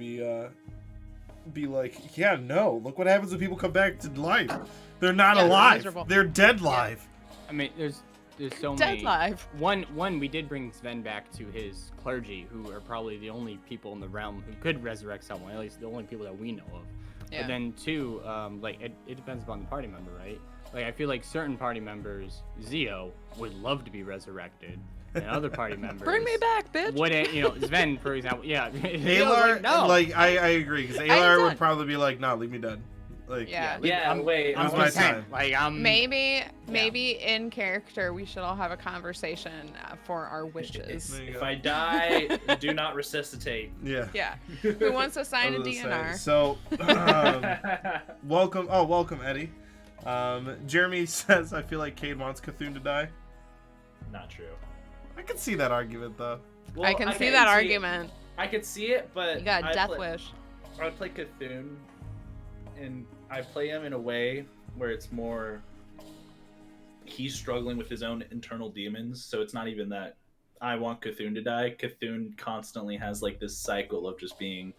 be like, yeah, no, look what happens when people come back to life. They're not Yeah, they're alive. miserable. They're dead live. I mean, there's so Dead many. live. One, we did bring Sven back to his clergy, who are probably the only people in the realm who could resurrect someone, at least the only people that we know of. Yeah. But then two, like it depends upon the party member, right? Like I feel like certain party members, Zio, would love to be resurrected, and other party members Bring me back, bitch. wouldn't. Sven, for example, yeah. Zio's Alar, no. I agree, because ain't Alar done. would probably be like, no, leave me dead. Like, Yeah. Wait. I'm I my wanna- time. Like I'm Maybe in character we should all have a conversation for our wishes. There you If go. I die, do not resuscitate. Yeah. Yeah. Who wants to sign I a was gonna DNR? say, So, welcome, Eddie. Jeremy says, I feel like Cade wants Cthulhu to die. Not true. I can see that argument, though. Well, I can see that argument. I could see it, but You got a I death play- wish. I play Cthulhu, and I play him in a way where it's more he's struggling with his own internal demons, so it's not even that I want Cthulhu to die. Cthulhu constantly has like this cycle of just being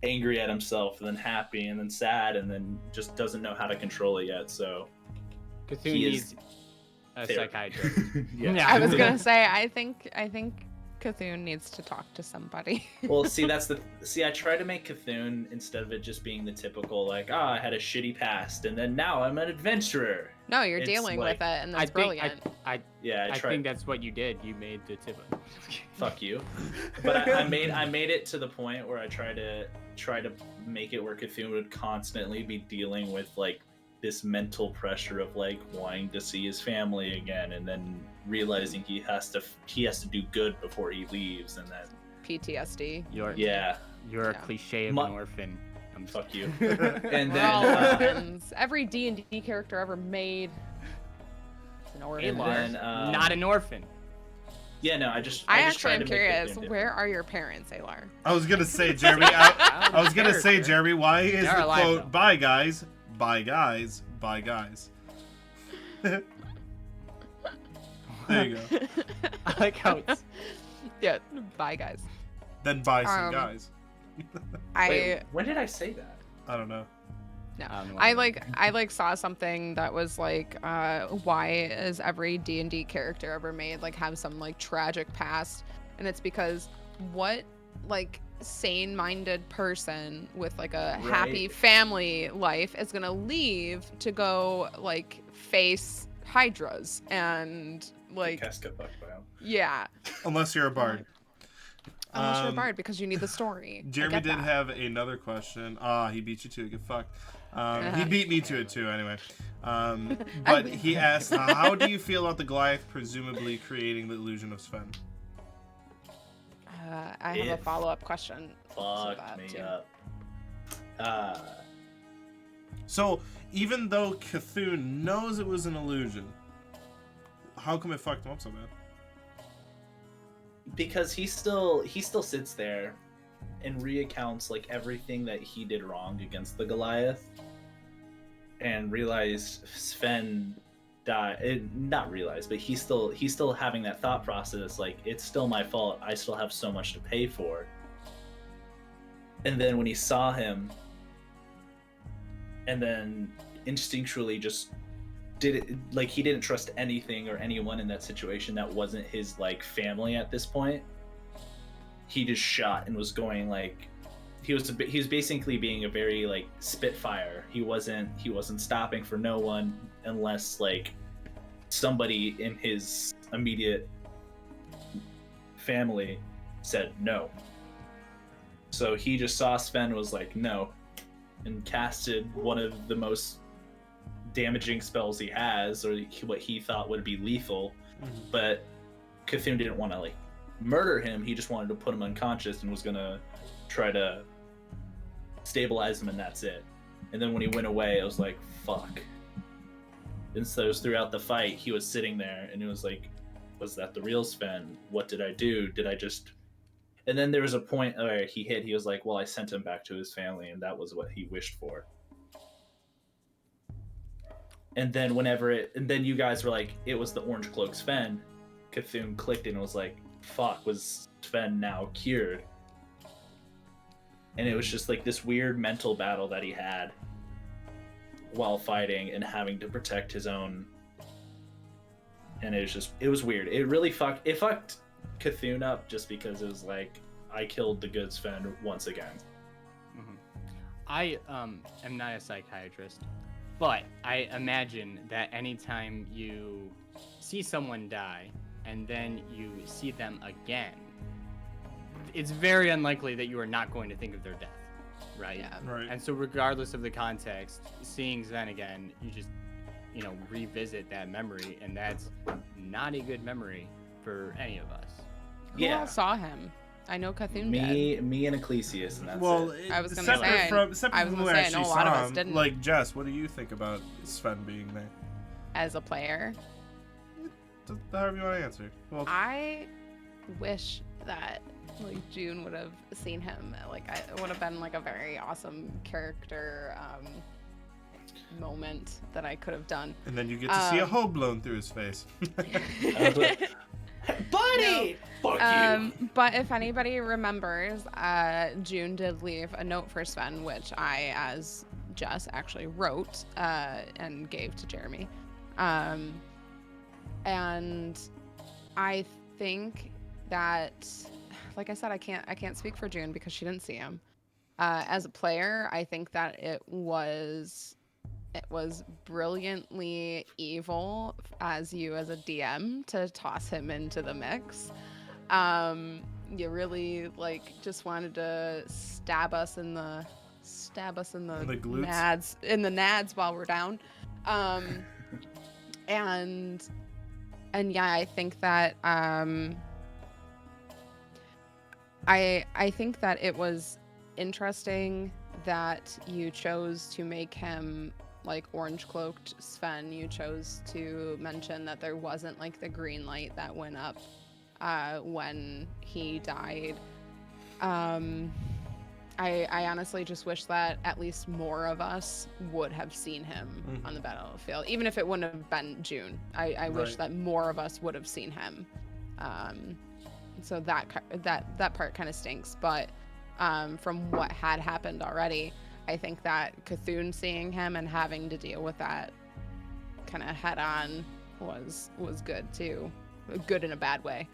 angry at himself, and then happy, and then sad, and then just doesn't know how to control it yet. So Cthulhu he needs is a therapy. psychiatrist. Yeah. I was gonna say I think Cthulhu needs to talk to somebody. Well, see, I try to make Cthulhu, instead of it just being the typical like, I had a shitty past, and then now I'm an adventurer. No, you're It's dealing like- with it, and that's I think brilliant. Yeah, I I try. think that's what you did. You made the tip. Fuck you. But I made it to the point where I try to make it where Cthulhu would constantly be dealing with like this mental pressure of like wanting to see his family again, and then realizing he has to do good before he leaves, and then PTSD. You're Yeah. You're a Yeah. cliche of Mu- an orphan. I'm Fuck you. And We're all then orphans. Every D&D character ever made is an orphan. Alar, then, not an orphan. yeah, no, I just I just actually tried am to make curious. Cthulhu Where are your parents, Alar? I was gonna say, Jeremy. I was gonna say, Jeremy. Why is They're the alive, quote though. "Bye guys, bye guys, bye guys"? There you go. I like how it's. Yeah, bye guys. Then buy some Um, guys. Wait, when did I say that? I don't know. No, I don't know I what like saw something that was like, why is every D&D character ever made like have some like tragic past? And it's because what like sane-minded person with like a happy Right. family life is gonna leave to go like face hydras and like Casca fuck wow. yeah, Unless you're a bard. unless you're a Um, bard because you need the story. I Jeremy get did that. have another question. He beat you to it. Get fucked. He beat me to it too, anyway. But he asked, how do you feel about the Goliath presumably creating the illusion of Sven? I have a If- follow-up question. to Fuck that, me too. up. So, even though Cthulhu knows it was an illusion, how come it fucked him up so bad? Because he still sits there and recounts like everything that he did wrong against the Goliath, and realized Sven died. Not realized, but he's still having that thought process. Like, it's still my fault. I still have so much to pay for. And then when he saw him, and then instinctually just did it, like, he didn't trust anything or anyone in that situation that wasn't his like family at this point. He just shot and was going like, he was basically being a very like Spitfire. He wasn't stopping for no one unless like somebody in his immediate family said no. So he just saw Sven, was like no, and casted one of the most damaging spells he has, or what he thought would be lethal. But Cthulhu didn't want to like murder him. He just wanted to put him unconscious and was gonna try to stabilize him, and that's it. And then when he went away, I was like, fuck. And so it was throughout the fight, he was sitting there and it was like, was that the real Sven? What did I do? Did I just... And then there was a point where he was like, well, I sent him back to his family, and that was what he wished for. And then and then you guys were like, it was the Orange Cloak Sven. Cthulhu clicked and was like, fuck, was Sven now cured? And it was just like this weird mental battle that he had while fighting and having to protect his own. And it was weird. It really fucked Cthulhu up, just because it was like, I killed the good Sven once again. I am not a psychiatrist, but I imagine that anytime you see someone die and then you see them again, it's very unlikely that you are not going to think of their death, right? Yeah. Right. And so regardless of the context, seeing Sven again, you just, revisit that memory, and that's not a good memory for any of us. Who all saw him? I know Cthulhu did. Me and Ecclesias, and that's Well, it. I was gonna separate say, from separate I was from gonna who say, I actually know a lot of saw us him, didn't. like Jess, what do you think about Sven being there? As a player, However you want to answer. Well, I wish that like June would have seen him. Like, it would have been like a very awesome character moment that I could have done. and then you get to see a hole blown through his face. Buddy! Fuck you. But if anybody remembers, June did leave a note for Sven, which I, as Jess, actually wrote and gave to Jeremy. And I think that, like I said, I can't speak for June because she didn't see him. As a player, I think that it was brilliantly evil as a DM to toss him into the mix. You really like just wanted to stab us in the glutes? nads while we're down. And yeah, I think that I think that it was interesting that you chose to make him like orange cloaked Sven. You chose to mention that there wasn't like the green light that went up when he died. I honestly just wish that at least more of us would have seen him on the battlefield, even if it wouldn't have been June. I wish that more of us would have seen him. So that part kind of stinks, but from what had happened already, I think that Cthulhu seeing him and having to deal with that kind of head on was good too, good in a bad way.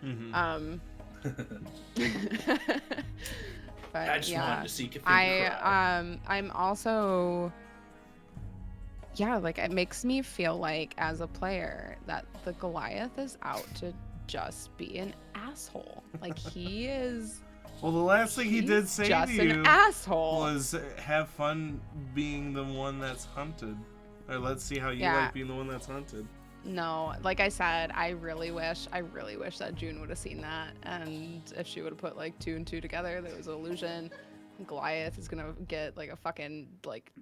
But I just wanted to see Cthulhu cry. I'm also, like, it makes me feel like as a player that the Goliath is out to just be an asshole. Like, he is. Well, the last thing he did say just to you an asshole. was have fun being the one that's hunted. Or let's see how you like being the one that's hunted. No, like I said, I really wish that June would have seen that, and if she would have put like 2 and 2 together, there was an illusion. Goliath is gonna get like a fucking like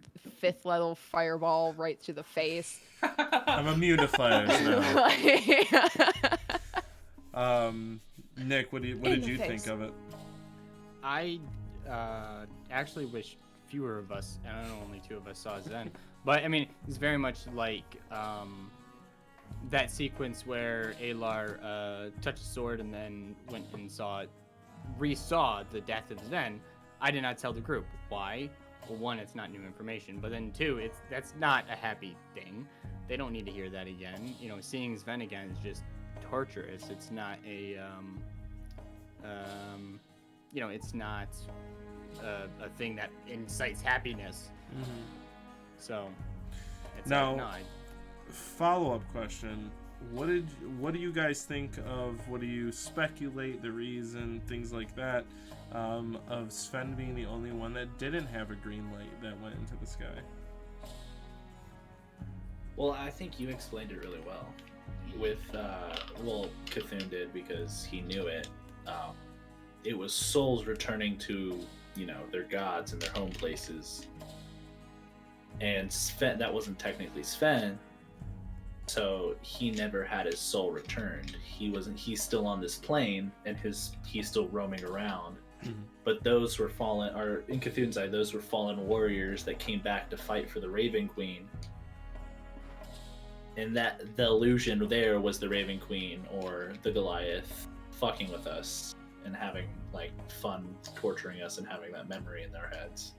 5th level fireball right through the face. I'm immune to fires now. Nick, what did you think of it? I actually wish fewer of us, and I know only 2 of us saw Zen, but I mean, it's very much like that sequence where Alar touched the sword and then went and resaw the death of Zen. I did not tell the group. Why? Well, 1, it's not new information, but then 2, that's not a happy thing. They don't need to hear that again. You know, seeing Sven again is just torturous. It's not a it's not a thing that incites happiness. So it's follow-up question: what do you guys think of? What do you speculate the reason, things like that, of Sven being the only one that didn't have a green light that went into the sky? Well, I think you explained it really well. With Cthulhu did, because he knew it. It was souls returning to, their gods and their home places. And Sven, that wasn't technically Sven, so he never had his soul returned. He's still on this plane, and he's still roaming around. But those were fallen, or in Cthulhu's eye, those were fallen warriors that came back to fight for the Raven Queen. And that the illusion there was the Raven Queen or the Goliath fucking with us and having like fun torturing us and having that memory in their heads.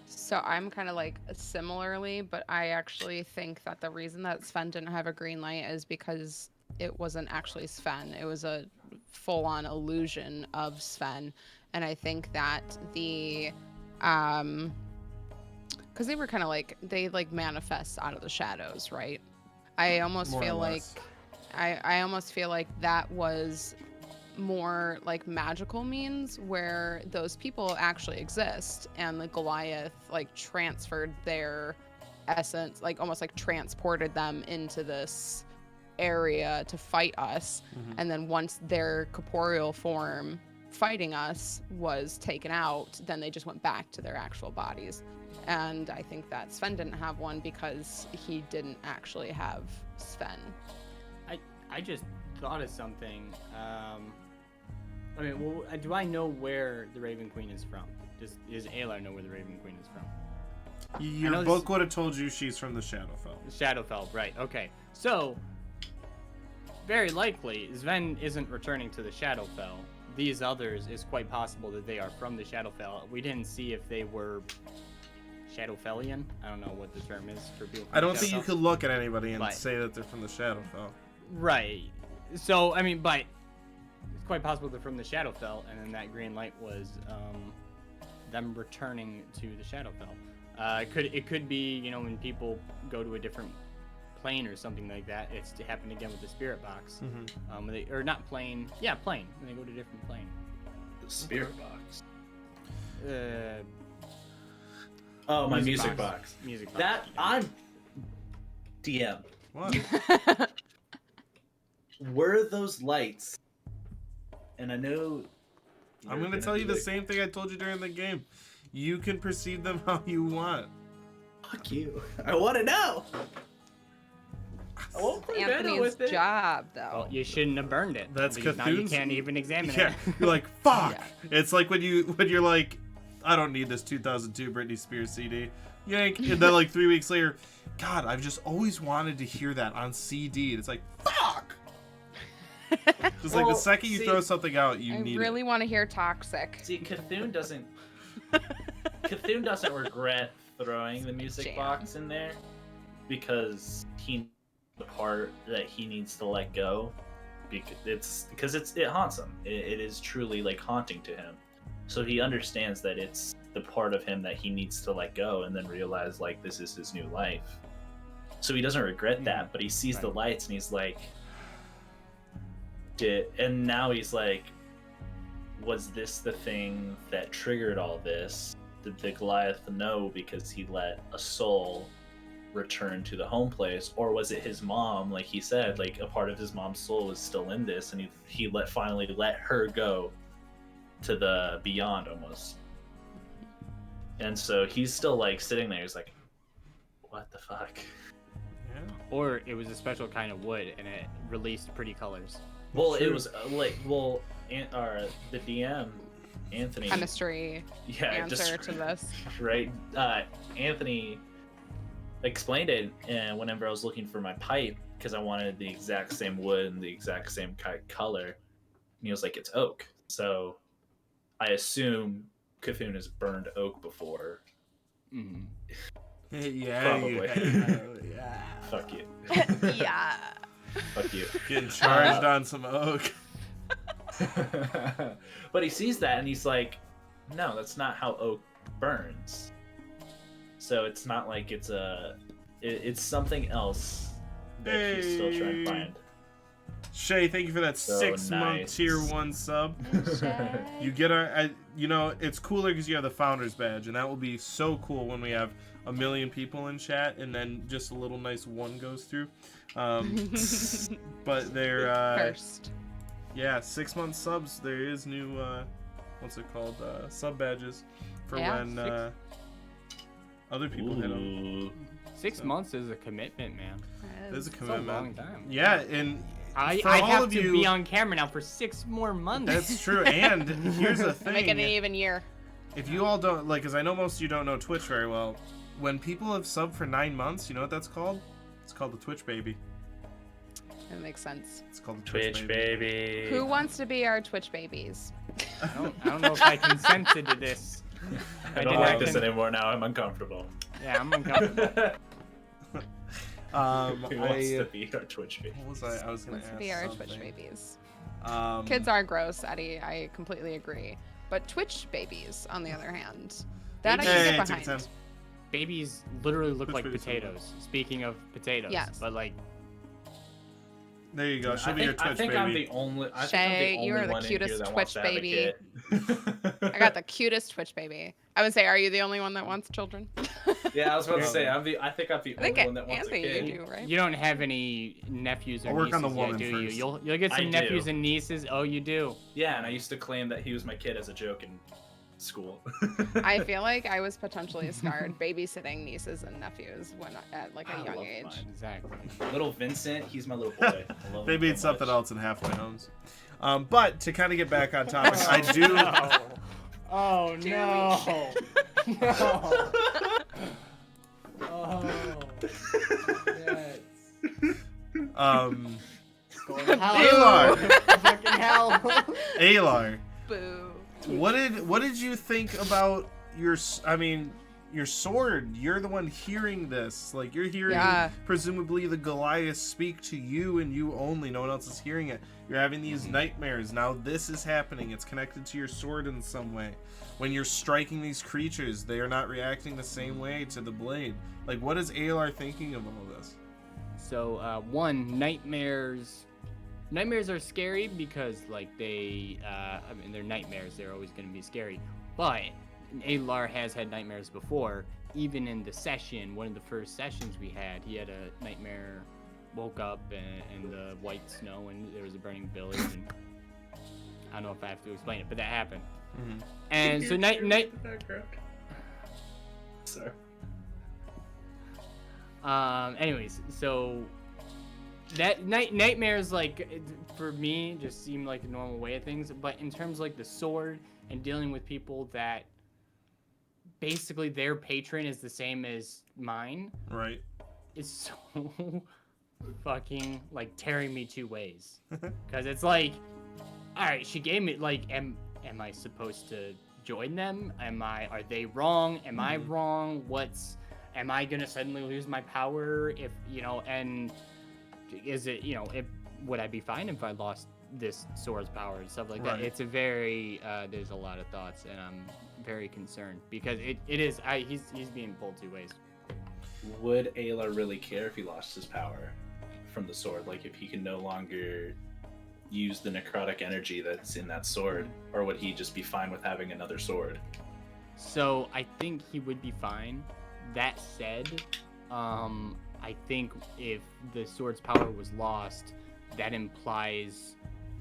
So I'm kind of like similarly, but I actually think that the reason that Sven didn't have a green light is because it wasn't actually Sven. It was a full-on illusion of Sven. And I think that the because they were kind of like, they like manifest out of the shadows, right? I almost feel like I almost feel like that was more like magical means where those people actually exist, and the Goliath like transferred their essence, like almost like transported them into this area to fight us. And then once their corporeal form fighting us was taken out, then they just went back to their actual bodies. And I think that Sven didn't have one because he didn't actually have Sven. I just thought of something. I mean, well, do I know where the Raven Queen is from? Does Alar know where the Raven Queen is from? Your book would have told you she's from the Shadowfell. Shadowfell, right? Okay, so very likely Sven isn't returning to the Shadowfell. These others, is quite possible that they are from the Shadowfell. We didn't see if they were Shadowfellian. I don't know what the term is for people. I don't think you could look at anybody and say that they're from the Shadowfell. Right. So, I mean, but it's quite possible they're from the Shadowfell, and then that green light was them returning to the Shadowfell. It could be, when people go to a different plane or something like that. It's to happen again with the spirit box. Or not plane. Yeah, plane. When they go to a different plane. The spirit box. My music box. Music box. That I'm DM. What? Were those lights? And I know I'm gonna tell you the same thing I told you during the game. You can perceive them how you want. Fuck you. I want to know. I won't play better Anthony's with it. job, though. Well, you shouldn't have burned it. That's because now you Cthulhu's- can't even examine Yeah, it. you're like, fuck. Yeah. It's like when you're like, I don't need this 2002 Britney Spears CD. Yank, and then like 3 weeks later, God, I've just always wanted to hear that on CD. And it's like, fuck. Just like the Well, second you see, throw something out, you I need really it. want to hear Toxic. See, Cthulhu doesn't regret throwing the music Jam. box in there because the part that he needs to let go because it haunts him. It is truly like haunting to him. So he understands that it's the part of him that he needs to let go and then realize like this is his new life. So he doesn't regret that, but he sees the lights and he's like, and now he's like, was this the thing that triggered all this? Did the Goliath know because he let a soul return to the home place, or was it his mom? Like he said, like a part of his mom's soul is still in this, and he finally let her go to the beyond almost. And so he's still like sitting there. He's like, what the fuck? Yeah. Or it was a special kind of wood and it released pretty colors. Well, it Sure. was the DM, Anthony. Chemistry Yeah, answer to this. right. Anthony explained it, and whenever I was looking for my pipe, because I wanted the exact same wood and the exact same color, and he was like, "It's oak." So I assume Cthulhu has burned oak before. Mm-hmm. Yeah, Probably. yeah. Fuck you. Yeah. Fuck you. Getting charged on some oak. But he sees that and he's like, no, that's not how oak burns. So it's not like it's something else that he's still trying to find. Shay, thank you for that So 6 month nice. tier 1 sub. You get it's cooler because you have the founder's badge, and that will be so cool when we have 1 million people in chat, and then just a little nice one goes through. But they're First. yeah, 6 month subs. There is new what's it called, sub badges for Yeah, when other people hit them. Ooh. 6 months is a commitment, man. There's a It's a long commitment. time. Yeah, and I for all have of to you, be on camera now for 6 more months. that's true. And here's the Make it an thing: even year. if you all don't like, because I know most of you don't know Twitch very well, when people have subbed for 9 months, you know what that's called? It's called the Twitch baby. That makes sense. It's called the Twitch baby. Who wants to be our Twitch babies? I don't know if I consented to this. I did don't not like this con- anymore now. I'm uncomfortable. Yeah, I'm uncomfortable. Who wants to I, be our Twitch baby? what was I was gonna Wants to ask be our something. Twitch babies. Um, Kids are gross, Eddie. I completely agree. But Twitch babies, on the other hand, that I Hey, can it's get a 10. behind. Babies literally look Which like baby's potatoes. Speaking of potatoes, Yes. but like There you go. She'll be your I Twitch think baby. I'm the only. I think Shay, I'm the you only are the one in cutest here that wants Twitch to have a baby. kid. I got the cutest Twitch baby. I would say, are you the only one that wants children? Yeah, I was about to Yeah. say I think I'm the I think only one that wants Anthony, a kid. you do, right? you don't have any nephews or I'll work nieces on the yet, woman do you? first. You'll get I some nephews do. and nieces. Oh, you do. Yeah, and I used to claim that he was my kid as a joke in school. I feel like I was potentially scarred babysitting nieces and nephews when at like I a young love age. mine. Exactly. Little Vincent, he's my little boy. I love They him made so something much. else in halfway homes. But to kind of get back on topic, I do. Oh no! No! Oh. Yes. Going to hell. Alar, Fucking hell. Alar, Boo. what did you think about your sword? You're the one hearing this. Like, you're hearing Yeah. presumably the Goliath speak to you and you only. No one else is hearing it. You're having these nightmares. Now this is happening. It's connected to your sword in some way. When you're striking these creatures, they are not reacting the same way to the blade. Like, what is Alar thinking of all this? So, one, nightmares. Nightmares are scary because, like, they're nightmares. They're always going to be scary. But Alar has had nightmares before. Even in the session, one of the first sessions we had, he had a nightmare. Woke up in the white snow and there was a burning village. And I don't know if I have to explain it, but that happened. Mhm. And so night. Sorry. Anyways, so that nightmares, like, for me, just seem like a normal way of things. But in terms of, like, the sword and dealing with people that basically their patron is the same as mine, Right. is so fucking, like, tearing me two ways. Because it's like, all right, she gave me, like, am I supposed to join them? Are they wrong? Am I wrong? Am I gonna suddenly lose my power if, and is it, would I be fine if I lost this sword's power and stuff like that? Right. It's a very, there's a lot of thoughts, and I'm very concerned because he's being pulled two ways. Would Ayla really care if he lost his power from the sword? Like, if he can no longer use the necrotic energy that's in that sword, or would he just be fine with having another sword? So I think he would be fine. That said, I think if the sword's power was lost, that implies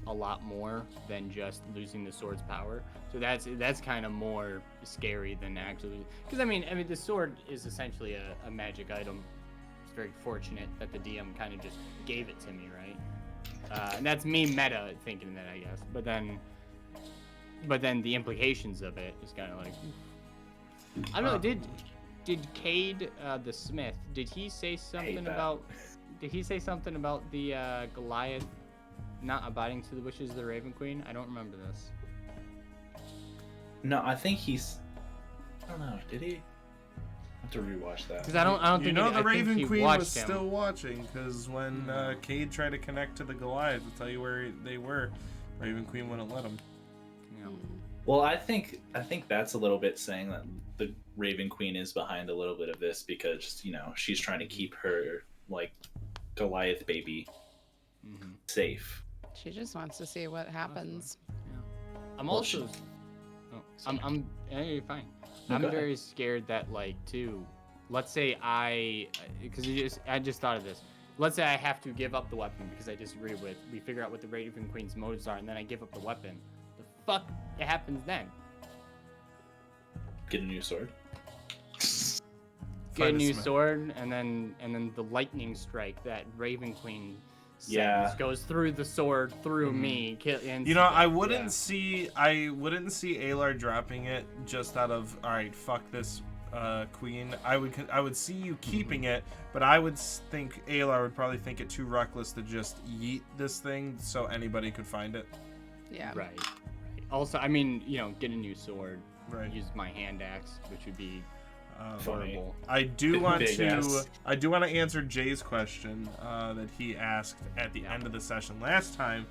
a lot more than just losing the sword's power. So that's kind of more scary than actually, because I mean the sword is essentially a magic item. It's very fortunate that the DM kind of just gave it to me, right? And that's me meta thinking that, I guess. But then the implications of it is kind of like, I don't know. Did Cade the Smith? Did he say something about? Did he say something about the Goliath not abiding to the wishes of the Raven Queen? I don't remember this. No, I think I don't know. Did he? I have to rewatch that. Because I don't think the I think Raven he Queen watched was him. still watching, because when Cade tried to connect to the Goliath to tell you where they were, Raven Queen wouldn't let him. Yeah. Well, I think that's a little bit saying that the Raven Queen is behind a little bit of this because she's trying to keep her like Goliath baby safe. She just wants to see what happens. I'm Well, also. You're fine. No, I'm go ahead. very scared that, like, too. Let's say I just thought of this. Let's say I have to give up the weapon because I disagree with. We figure out what the Raven Queen's motives are, and then I give up the weapon. The fuck happens then? Get a new sword. Get a Find a new smith. sword, and then the lightning strike that Raven Queen sends Yeah. goes through the sword through me. And I wouldn't see Alar dropping it just out of, all right, fuck this queen. I would see you keeping it, but I would think Alar would probably think it too reckless to just yeet this thing so anybody could find it. Yeah. Right. Also, I mean, get a new sword. Right. Use my hand axe, which would be Funny. horrible. I do want Big to ass. answer Jay's question that he asked at the end of the session last time,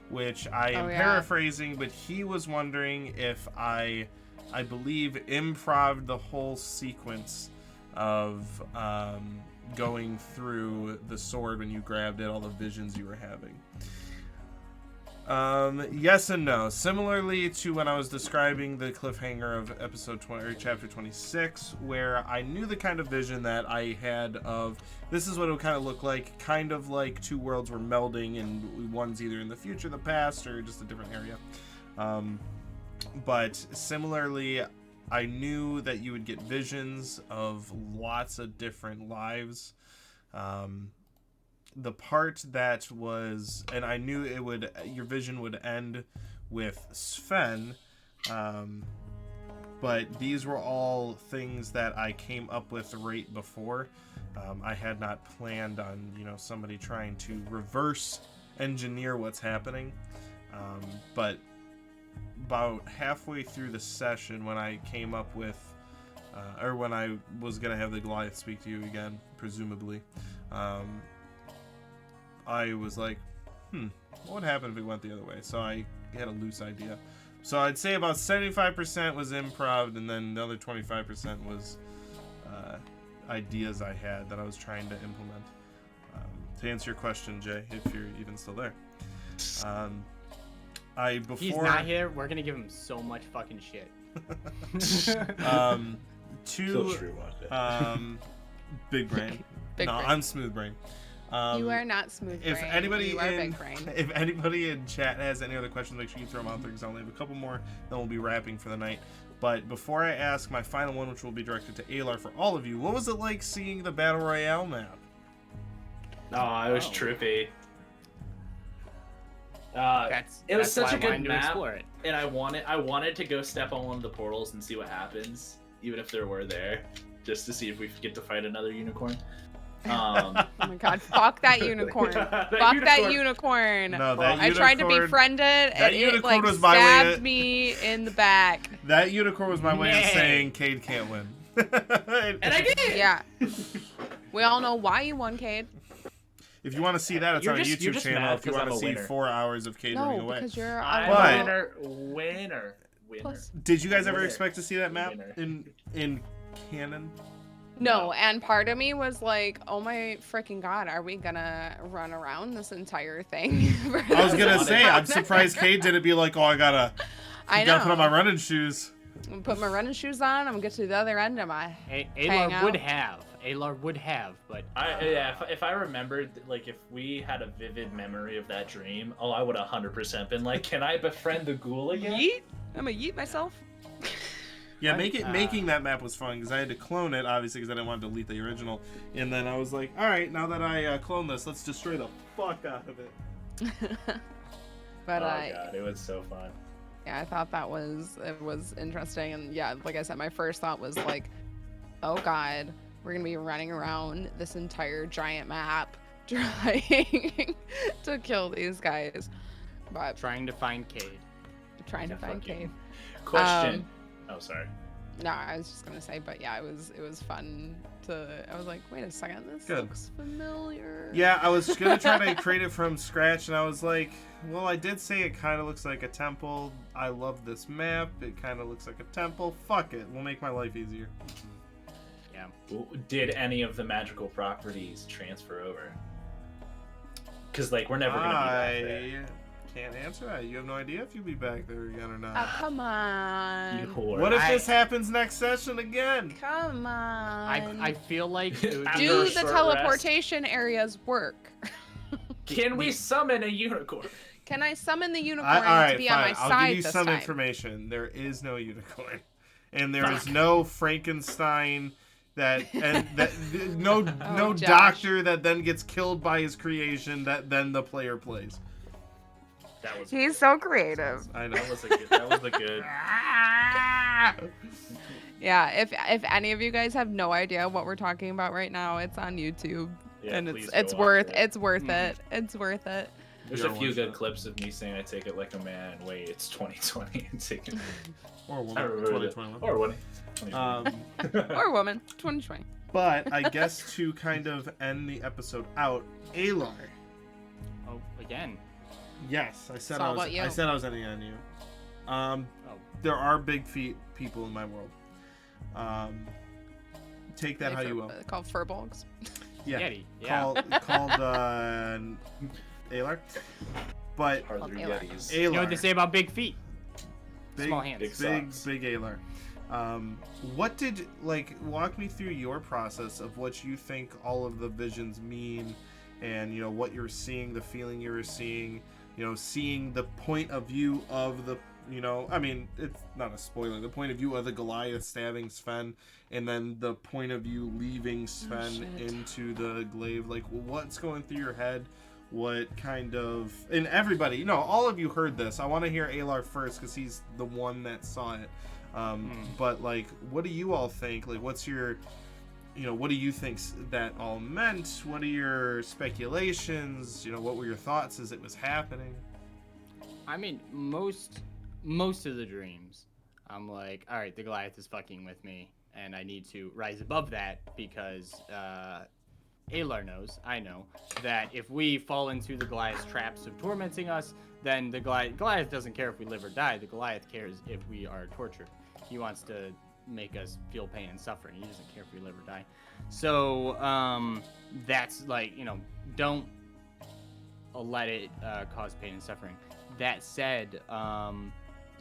which I am paraphrasing, but he was wondering if I believe improv the whole sequence of going through the sword when you grabbed it, all the visions you were having. Yes and no. Similarly to when I was describing the cliffhanger of episode 20 or chapter 26, where I knew the kind of vision that I had of this is what it would kind of look like, kind of like two worlds were melding and one's either in the future, the past, or just a different area. But similarly, I knew that you would get visions of lots of different lives. The part that was, and I knew your vision would end with Sven, but these were all things that I came up with right before. I had not planned on, somebody trying to reverse engineer what's happening. But about halfway through the session, when I came up with, or when I was going to have the Goliath speak to you again, presumably, I was like, what would happen if it went the other way? So I had a loose idea. So I'd say about 75% was improv, and then the other 25% was ideas I had that I was trying to implement. To answer your question, Jay, if you're even still there. He's not here. We're gonna give him so much fucking shit. Feel free to watch it. Big brain. Big no, brain. I'm smooth brain. You are not smooth brain. If anybody you are in big brain. if anybody in chat has any other questions, make sure you throw them out there because I only have a couple more. Then we'll be wrapping for the night. But before I ask my final one, which will be directed to Alar for all of you, what was it like seeing the Battle Royale map? Oh, it was trippy. That's it was that's such why a I wanted good to map, explore it. and I wanted to go step on one of the portals and see what happens, even if there were there, just to see if we get to fight another unicorn. Oh my god, fuck that unicorn. Fuck that unicorn. No, that I tried to befriend it, and it like stabbed me in the back. That unicorn was my way of saying Cade can't win. And I did! Yeah. We all know why you won, Cade. If you want to see that, it's on our you're YouTube just channel. mad If you 'cause want to I'm a see winner. 4 hours of Cade running No, away. because you're I'm a But- a winner. Plus- Did you guys ever Winner. expect to see that map Winner. in canon? No, and part of me was like, oh my freaking god, are we gonna run around this entire thing? I was gonna on say, it. I'm surprised Cade didn't be like, oh, I gotta put on my running shoes. I'm gonna put my running shoes on. I'm gonna get to the other end of my. hang Alar out. would have. Alar would have, but If I remembered, like, if we had a vivid memory of that dream, I would 100% been like, can I befriend the ghoul again? Yeet. I'm gonna yeet myself. Yeah, making that map was fun because I had to clone it, obviously, because I didn't want to delete the original. And then I was like, all right, now that I clone this, let's destroy the fuck out of it. But God, it was so fun. yeah, I thought it was interesting, and yeah, like I said, my first thought was like, oh god, we're gonna be running around this entire giant map trying to kill these guys, but trying to find Cade. trying to Yeah, find fuck you. Cade. Question. Oh, sorry. No, I was just gonna say, but yeah, it was fun to. I was like, wait a second, this Good. looks familiar. Yeah, I was gonna try to create it from scratch, and I was like, well, I did say it kind of looks like a temple. I love this map. It kind of looks like a temple. Fuck it, we'll make my life easier. Yeah. Did any of the magical properties transfer over? Because, like, we're never gonna be back there. Can't answer that. You have no idea if you'll be back there again or Oh, not. come on. You whore. What if this happens next session again? Come on. I feel like it would After be Do a the short teleportation areas work? Can we summon a unicorn? Can I summon the unicorn All right, to be on fine. my I'll side give you this some time? information. There is no unicorn, and there is no Frankenstein no Josh. doctor that then gets killed by his creation that then the player plays. That was. He's so creative. I know. That was a good. Yeah, if any of you guys have no idea what we're talking about right now, it's on YouTube, Yeah, and please it's go worth watch it. it's worth it. It's worth it. There's You're a few one good shot. clips of me saying I take it like a man. Wait, it's 2020 and take it. Or I woman, remember that. 2021. Or what? Or woman, 2020. But I guess to kind of end the episode out, Alar. Oh, again. Yes, I said It's all about you. I said I was ending on you. Oh. There are big feet people in my world. Take that how you will. Called furbolgs. Yeah. Yeti. Yeah. Called Alar. But Are there Alar. Yetis? You know what they Alar, say about big feet? big, Small hands. Big big, socks. big Alar. What did walk me through your process of what you think all of the visions mean, and what you're seeing, the feeling you were seeing, seeing the point of view of the, I mean, it's not a spoiler, the point of view of the Goliath stabbing Sven, and then the point of view leaving Sven shit. into the glaive. Like, what's going through your head? What kind of, and everybody, all of you heard this. I want to hear Alar first because he's the one that saw it. But like, what do you all think? Like, what's your, what do you think that all meant? What are your speculations? What were your thoughts as it was happening? I mean, most of the dreams, I'm like, all right, the Goliath is fucking with me, and I need to rise above that because Alar knows, I know, that if we fall into the Goliath's traps of tormenting us, then the Goliath doesn't care if we live or die. The Goliath cares if we are tortured. He wants to make us feel pain and suffering. He doesn't care if we live or die. So that's like, don't let it cause pain and suffering. That said,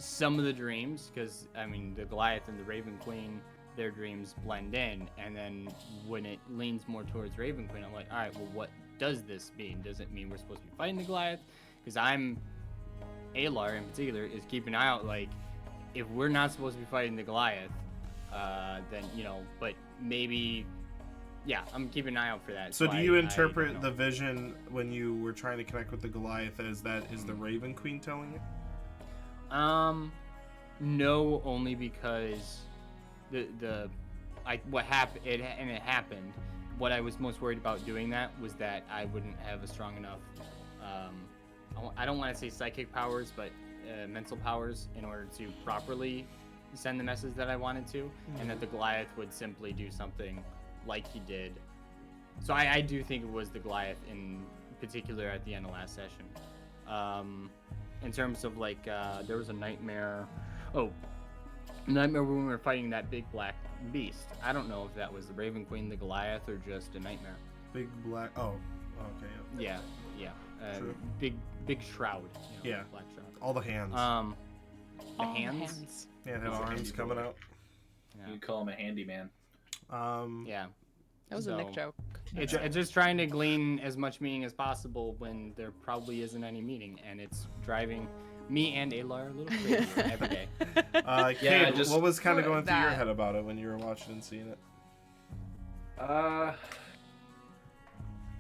some of the dreams, because I mean the Goliath and the Raven Queen, their dreams blend in, and then when it leans more towards Raven Queen, I'm like, all right, well, does this mean? Does it mean we're supposed to be fighting the Goliath? Because Alar in particular is keeping an eye out, like, if we're not supposed to be fighting the Goliath, then, but maybe, yeah, I'm keeping an eye out for that. So do you interpret the vision when you were trying to connect with the Goliath as that is the Raven Queen telling you? No, only because it happened. What I was most worried about doing that was that I wouldn't have a strong enough, I don't want to say psychic powers, but mental powers in order to properly send the message that I wanted to, and that the Goliath would simply do something like he did. So I do think it was the Goliath in particular at the end of last session. In terms of like, there was a nightmare when we were fighting that big black beast. I don't know if that was the Raven Queen, the Goliath, or just a nightmare. Big black. Oh, okay. Yeah. Big shroud. Yeah. Black shroud. All the hands. The hands. Yeah, it had arms coming out. Yeah. You call him a handyman. Yeah. That was a Nick joke. It's just trying to glean as much meaning as possible when there probably isn't any meaning, and it's driving me and Alar a little crazy every day. Cade, what was kind of going through your head about it when you were watching and seeing it?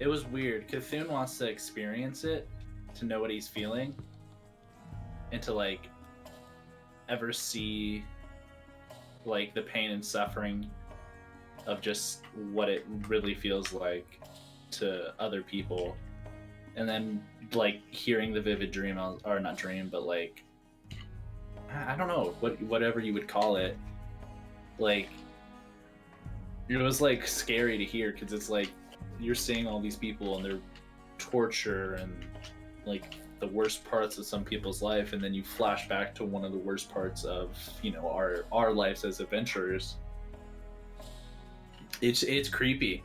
It was weird. Cthulhu wants to experience it, to know what he's feeling, and to like ever see like the pain and suffering of just what it really feels like to other people. And then like hearing the vivid dream, or not dream, but like, I don't know, whatever you would call it, like it was like scary to hear, because it's like you're seeing all these people and their torture and like the worst parts of some people's life, and then you flash back to one of the worst parts of our lives as adventurers. It's creepy.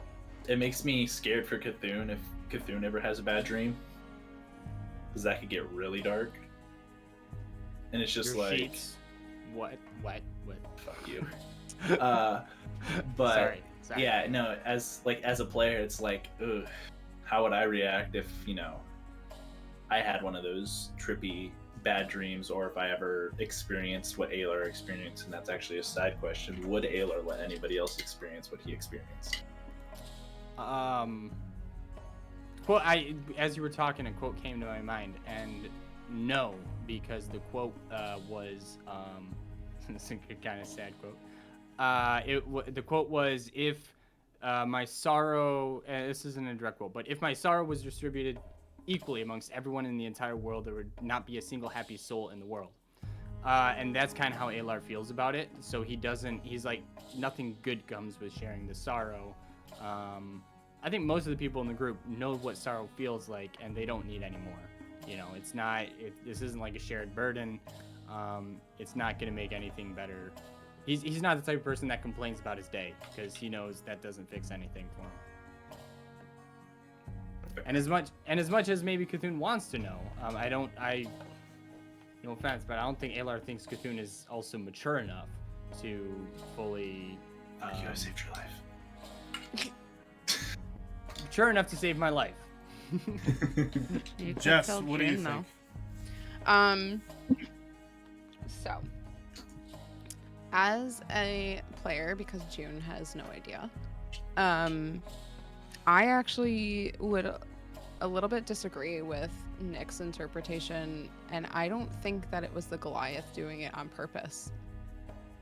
It makes me scared for Cthulhu if Cthulhu ever has a bad dream, because that could get really dark. And it's just Your like sheets. What? Fuck you. But Sorry. yeah, no, as a player, it's like, ugh, how would I react if I had one of those trippy bad dreams, or if I ever experienced what Alar experienced? And that's actually a side question. Would Alar let anybody else experience what he experienced? Quote, as you were talking, a quote came to my mind, and no, because the quote was it's a kind of sad quote. The quote was, if my sorrow, this isn't a direct quote, but if my sorrow was distributed equally amongst everyone in the entire world, there would not be a single happy soul in the world. And that's kind of how Alar feels about it. So he's like, nothing good comes with sharing the sorrow. I think most of the people in the group know what sorrow feels like, and they don't need any more. This isn't like a shared burden. It's not going to make anything better. He's not the type of person that complains about his day, because he knows that doesn't fix anything for him. And as much as maybe Cthulhu wants to know, no offense, but I don't think Alar thinks Cthulhu is also mature enough to fully. I saved your life. Mature enough to save my life. Jess, what do you think? So, as a player, because June has no idea, I actually would a little bit disagree with Nick's interpretation, and I don't think that it was the Goliath doing it on purpose.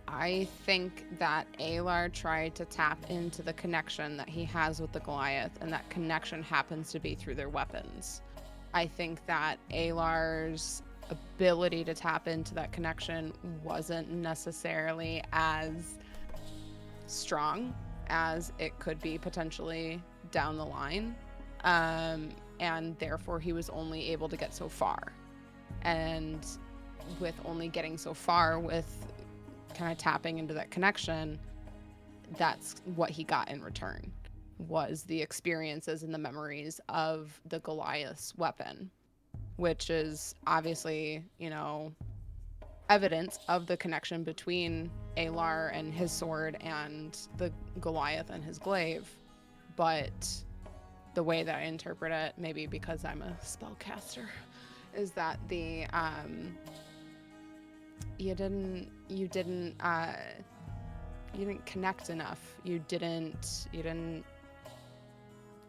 I think that Alar tried to tap into the connection that he has with the Goliath, and that connection happens to be through their weapons. I think that Alar's ability to tap into that connection wasn't necessarily as strong as it could be potentially down the line, and therefore he was only able to get so far. And with only getting so far with kind of tapping into that connection, that's what he got in return, was the experiences and the memories of the Goliath's weapon, which is obviously, evidence of the connection between Alar and his sword and the Goliath and his glaive. But the way that I interpret it, maybe because I'm a spellcaster, is that the you didn't connect enough. You didn't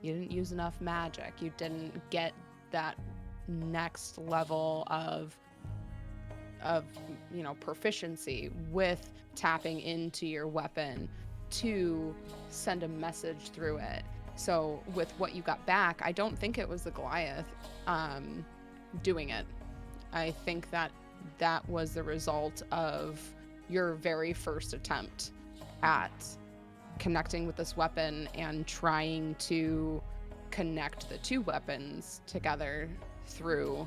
use enough magic. You didn't get that next level of proficiency with tapping into your weapon to send a message through it. So with what you got back, I don't think it was the Goliath doing it. I think that was the result of your very first attempt at connecting with this weapon and trying to connect the two weapons together through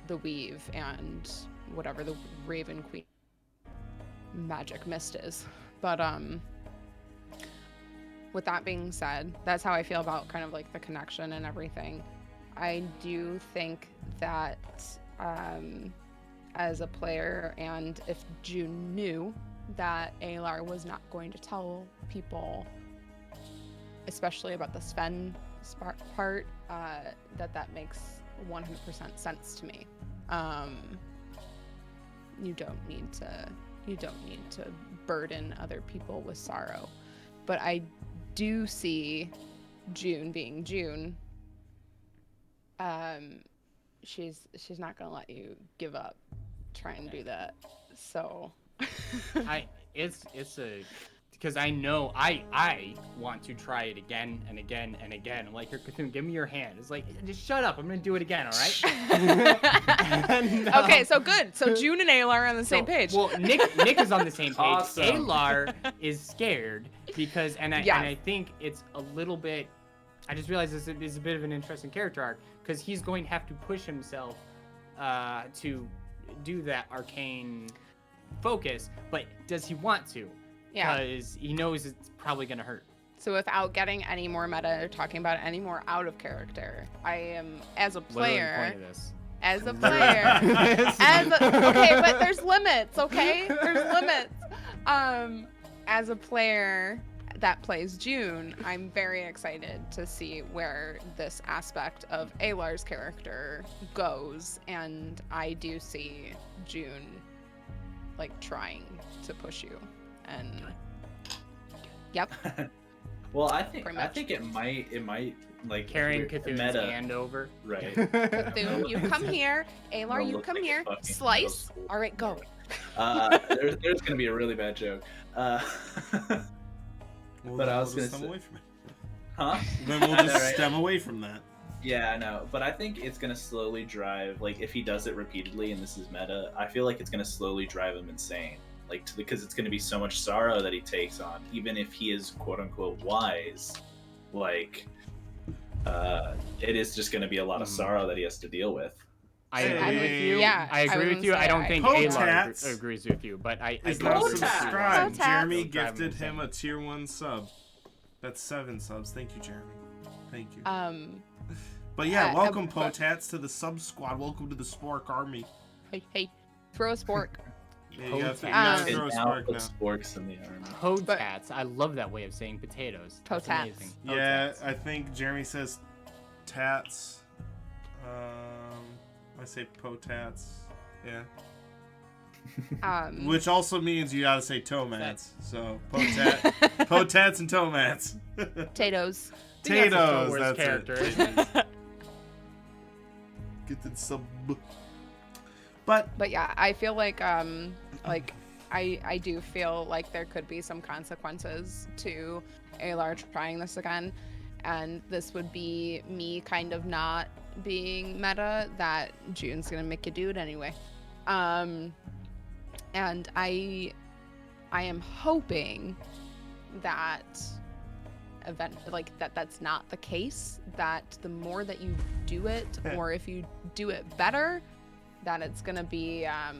the weave and whatever the Raven Queen magic mist is. But with that being said, that's how I feel about kind of like the connection and everything. I do think that as a player, and if June knew that Alar was not going to tell people, especially about the Sven part, that makes 100% sense to me. You don't need to burden other people with sorrow. But I do see June being June. She's not gonna let you give up trying to do that. So because I know I want to try it again and again and again. I'm like, here, Cthulhu, give me your hand. It's like, just shut up. I'm gonna do it again, all right? And, okay, so good. So June and Alar are on the same page. Well, Nick is on the same page. Awesome. Alar is scared because, and I think it's a little bit. I just realized this is a bit of an interesting character arc because he's going to have to push himself to do that arcane focus, but does he want to? Yeah. Because he knows it's probably going to hurt. So without getting any more meta or talking about any more out of character, I am, as a player, okay, but there's limits, okay? There's limits. As a player that plays June, I'm very excited to see where this aspect of Alar's character goes, and I do see June like trying to push you. And yep. Well, I think it might like carrying Cthulhu's hand over. Right. Cthulhu, you come here. Alar, you come here. Slice. All right, go. There's gonna be a really bad joke. But I was gonna say, away from it. Huh? Then we'll just stem away from that. Yeah, I know, but I think it's gonna slowly drive. Like, if he does it repeatedly, and this is meta, I feel like it's gonna slowly drive him insane. Like, because it's gonna be so much sorrow that he takes on, even if he is quote unquote wise. Like, it is just gonna be a lot of sorrow that he has to deal with. I agree with you. Yeah, I agree with you. I don't think Alar agrees with you, but I is agree not with you. subscribed. Jeremy Don't drive him gifted him insane. a tier 1 sub. That's 7 subs. Thank you, Jeremy. Thank you. But yeah, welcome Potats to the sub squad. Welcome to the Spork army. Hey, throw a spork. Yeah, you gotta throw a And now Spork put now. sporks in the army. Potats. I love that way of saying potatoes. That's Potats. amazing. Yeah, Potats. I think Jeremy says tats. I say potats. Yeah. Which also means you gotta say tomats. So potats and tomats. Potatoes. Potatoes. That's That's character. it. Get the sub. But yeah, I feel like I do feel like there could be some consequences to Alar trying this again, and this would be me kind of not being meta, that June's gonna make you do it anyway. And I am hoping that that's not the case, that the more that you do it, or if you do it better, that it's gonna be a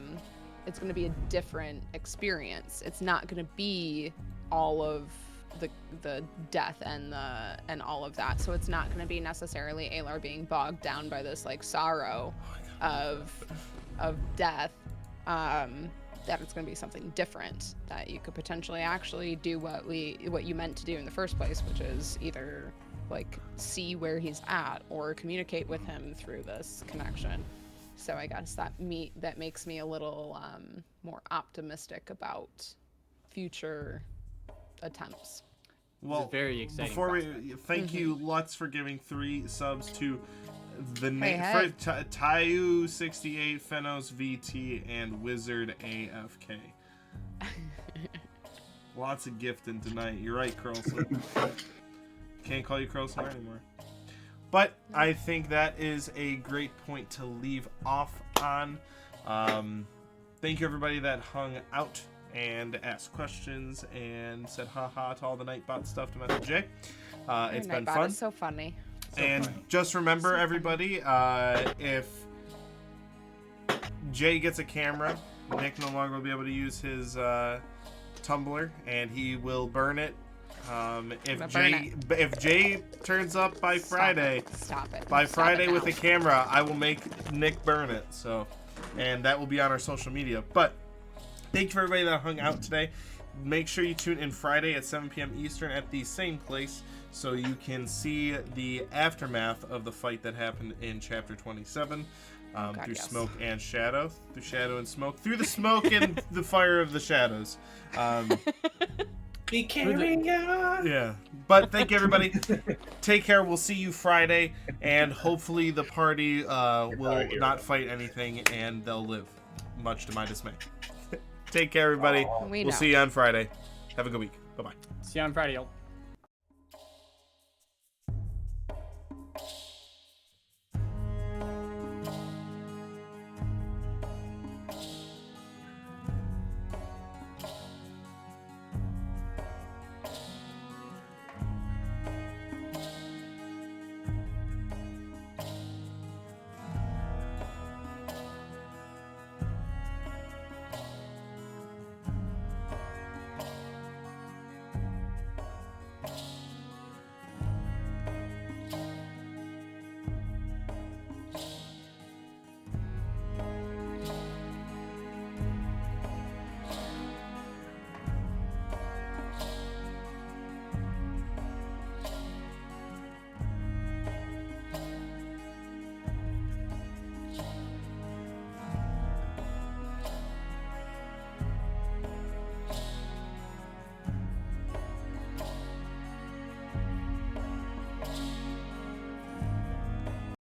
different experience. It's not gonna be all of the death and all of that. So it's not gonna be necessarily Alar being bogged down by this like sorrow of death. That it's gonna be something different, that you could potentially actually do what you meant to do in the first place, which is either like see where he's at or communicate with him through this connection. So I guess that makes me a little more optimistic about future attempts. Well, It's a very exciting before prospect. we thank you, Lutz, for giving 3 subs to the Hey, name hey. for Tayu68, Fenos VT, and Wizard AFK. Lots of gifting tonight. You're right, Curlson. Can't call you Curlson anymore. But I think that is a great point to leave off on. Thank you, everybody that hung out and asked questions and said haha to all the Nightbot stuff to Method J. It's been Nightbot fun. is so funny. And funny. just remember, everybody, if Jay gets a camera, Nick no longer will be able to use his Tumblr, and he will burn it. If Jay turns up by Friday, Stop it. by Stop Friday it with now. a camera, I will make Nick burn it. So, and that will be on our social media. But thank you for everybody that hung out today. Make sure you tune in Friday at 7 p.m. Eastern at the same place so you can see the aftermath of the fight that happened in Chapter 27 through yes. Smoke and Shadow. Through Shadow and Smoke. Through the smoke and the fire of the shadows. Be carrying on. Yeah. But thank you, everybody. Take care. We'll see you Friday. And hopefully the party will not fight anything and they'll live, much to my dismay. Take care, everybody. We We'll know. see you on Friday. Have a good week. Bye-bye. See you on Friday, y'all.